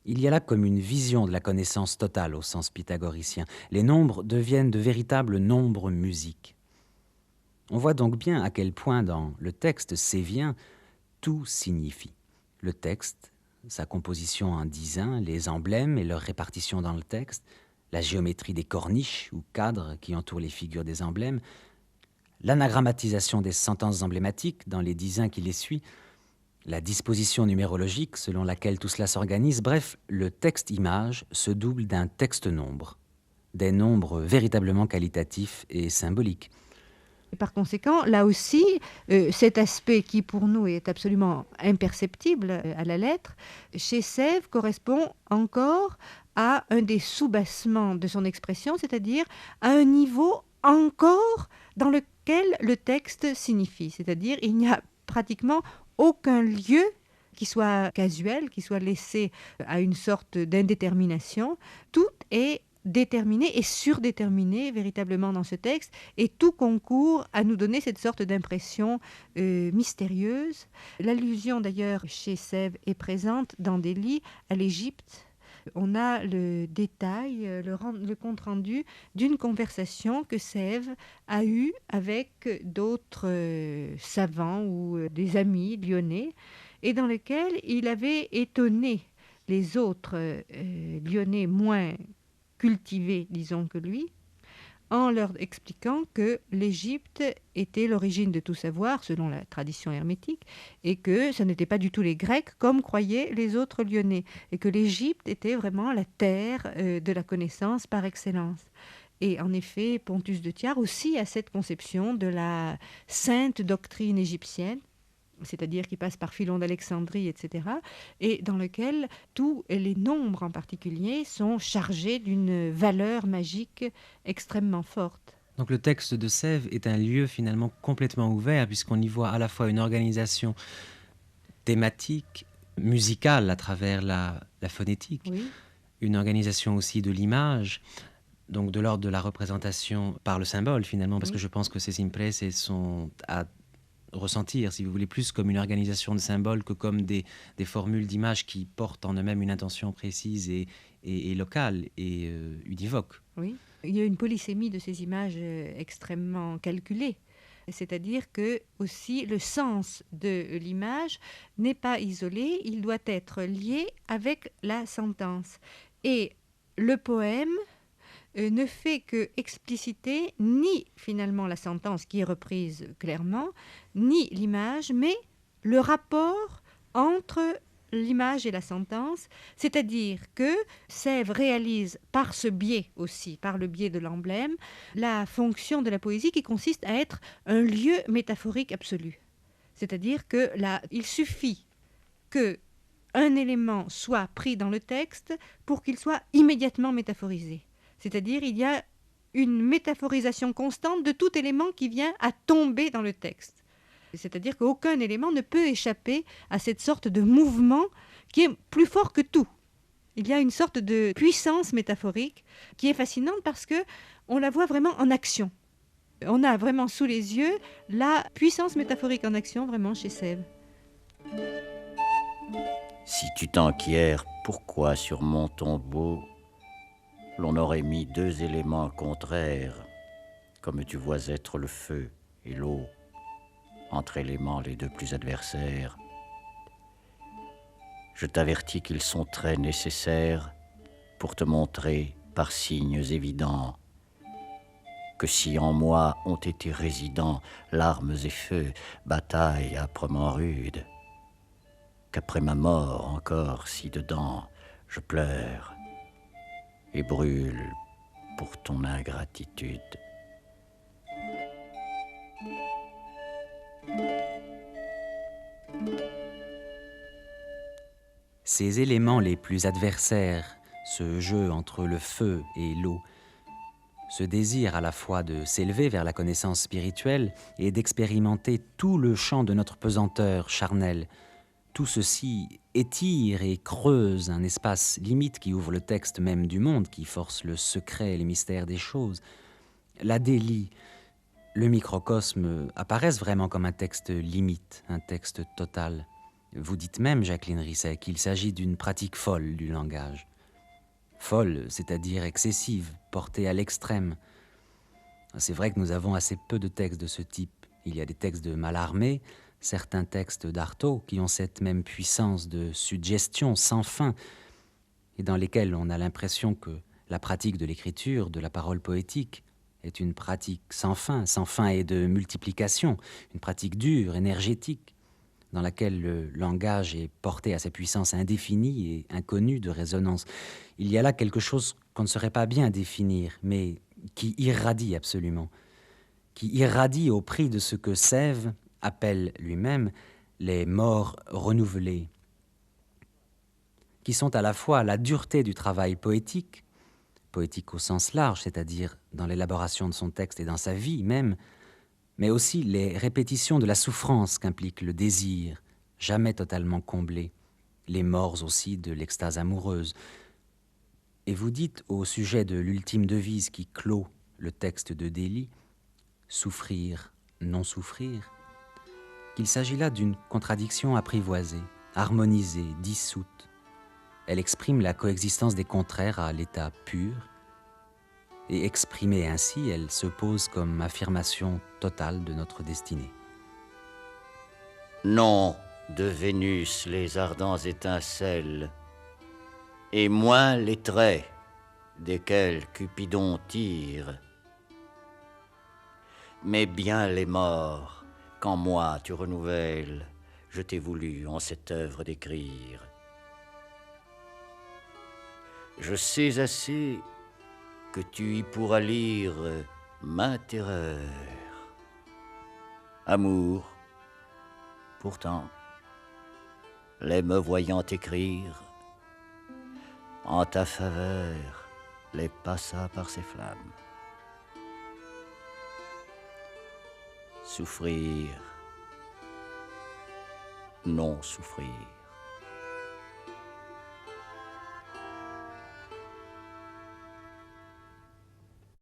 S1: Il y a là comme une vision de la connaissance totale au sens pythagoricien. Les nombres deviennent de véritables nombres musiques. On voit donc bien à quel point dans le texte sévien, tout signifie. Le texte, sa composition en dizains, les emblèmes et leur répartition dans le texte, la géométrie des corniches ou cadres qui entourent les figures des emblèmes, l'anagrammatisation des sentences emblématiques dans les dizains qui les suivent, la disposition numérologique selon laquelle tout cela s'organise, bref, le texte-image se double d'un texte-nombre, des nombres véritablement qualitatifs et symboliques.
S3: Et par conséquent, là aussi, cet aspect qui pour nous est absolument imperceptible à la lettre, chez Sèvres correspond encore à un des sous-bassements de son expression, c'est-à-dire à un niveau encore dans lequel le texte signifie. C'est-à-dire il n'y a pratiquement aucun lieu qui soit casuel, qui soit laissé à une sorte d'indétermination. Tout est déterminé et surdéterminé véritablement dans ce texte, et tout concourt à nous donner cette sorte d'impression mystérieuse. L'allusion d'ailleurs chez Sèvres est présente dans des lits à l'Égypte. On a le détail, le compte-rendu d'une conversation que Sèvres a eue avec d'autres savants ou des amis lyonnais, et dans lequel il avait étonné les autres lyonnais moins cultivés, disons, que lui, en leur expliquant que l'Égypte était l'origine de tout savoir, selon la tradition hermétique, et que ce n'était pas du tout les Grecs, comme croyaient les autres Lyonnais, et que l'Égypte était vraiment la terre de la connaissance par excellence. Et en effet, Pontus de Thiard aussi a cette conception de la sainte doctrine égyptienne, c'est-à-dire qui passe par Philon d'Alexandrie, etc., et dans lequel tous les nombres en particulier sont chargés d'une valeur magique extrêmement forte.
S4: Donc le texte de Sèvres est un lieu finalement complètement ouvert, puisqu'on y voit à la fois une organisation thématique, musicale à travers la phonétique,
S3: Oui.
S4: une organisation aussi de l'image, donc de l'ordre de la représentation par le symbole finalement, parce
S3: Oui.
S4: que je pense que ces impresses sont à ressentir, si vous voulez, plus comme une organisation de symboles que comme des formules d'images qui portent en eux-mêmes une intention précise et locale et univoque.
S3: Oui. Il y a une polysémie de ces images extrêmement calculée. C'est-à-dire que aussi le sens de l'image n'est pas isolé, il doit être lié avec la sentence. Et le poème ne fait que expliciter ni finalement la sentence qui est reprise clairement, ni l'image, mais le rapport entre l'image et la sentence, c'est-à-dire que Sèvres réalise par ce biais aussi, par le biais de l'emblème, la fonction de la poésie qui consiste à être un lieu métaphorique absolu. C'est-à-dire que là, il suffit que un élément soit pris dans le texte pour qu'il soit immédiatement métaphorisé. C'est-à-dire il y a une métaphorisation constante de tout élément qui vient à tomber dans le texte. C'est-à-dire qu'aucun élément ne peut échapper à cette sorte de mouvement qui est plus fort que tout. Il y a une sorte de puissance métaphorique qui est fascinante parce qu'on la voit vraiment en action. On a vraiment sous les yeux la puissance métaphorique en action vraiment chez Sèvres.
S2: Si tu t'enquières, pourquoi sur mon tombeau l'on aurait mis deux éléments contraires, comme tu vois être le feu et l'eau, entre éléments les deux plus adversaires. Je t'avertis qu'ils sont très nécessaires pour te montrer par signes évidents que si en moi ont été résidents larmes et feux, batailles âprement rudes, qu'après ma mort encore si dedans je pleure et brûle pour ton ingratitude.
S1: Ces éléments les plus adversaires, ce jeu entre le feu et l'eau, ce désir à la fois de s'élever vers la connaissance spirituelle et d'expérimenter tout le champ de notre pesanteur charnelle, tout ceci étire et creuse un espace limite qui ouvre le texte même du monde, qui force le secret et les mystères des choses. La délie, le microcosme apparaissent vraiment comme un texte limite, un texte total. Vous dites même, Jacqueline Risset, qu'il s'agit d'une pratique folle du langage. Folle, c'est-à-dire excessive, portée à l'extrême. C'est vrai que nous avons assez peu de textes de ce type. Il y a des textes de Mallarmé, certains textes d'Artaud qui ont cette même puissance de suggestion sans fin et dans lesquels on a l'impression que la pratique de l'écriture, de la parole poétique, est une pratique sans fin et de multiplication, une pratique dure, énergétique, dans laquelle le langage est porté à sa puissance indéfinie et inconnue de résonance. Il y a là quelque chose qu'on ne saurait pas bien définir, mais qui irradie absolument, qui irradie au prix de ce que Sèvres appelle lui-même les morts renouvelés, qui sont à la fois la dureté du travail poétique, poétique au sens large, c'est-à-dire dans l'élaboration de son texte et dans sa vie même, mais aussi les répétitions de la souffrance qu'implique le désir, jamais totalement comblé, les morts aussi de l'extase amoureuse. Et vous dites au sujet de l'ultime devise qui clôt le texte de Delhi, souffrir, non souffrir, qu'il s'agit là d'une contradiction apprivoisée, harmonisée, dissoute. Elle exprime la coexistence des contraires à l'état pur, et exprimée ainsi, elle se pose comme affirmation totale de notre destinée.
S2: Non, de Vénus les ardents étincelles, et moins les traits desquels Cupidon tire, mais bien les morts qu'en moi tu renouvelles, je t'ai voulu en cette œuvre d'écrire. Je sais assez que tu y pourras lire ma terreur. Amour, pourtant, les me voyant écrire, en ta faveur, les passa par ses flammes. Souffrir, non souffrir.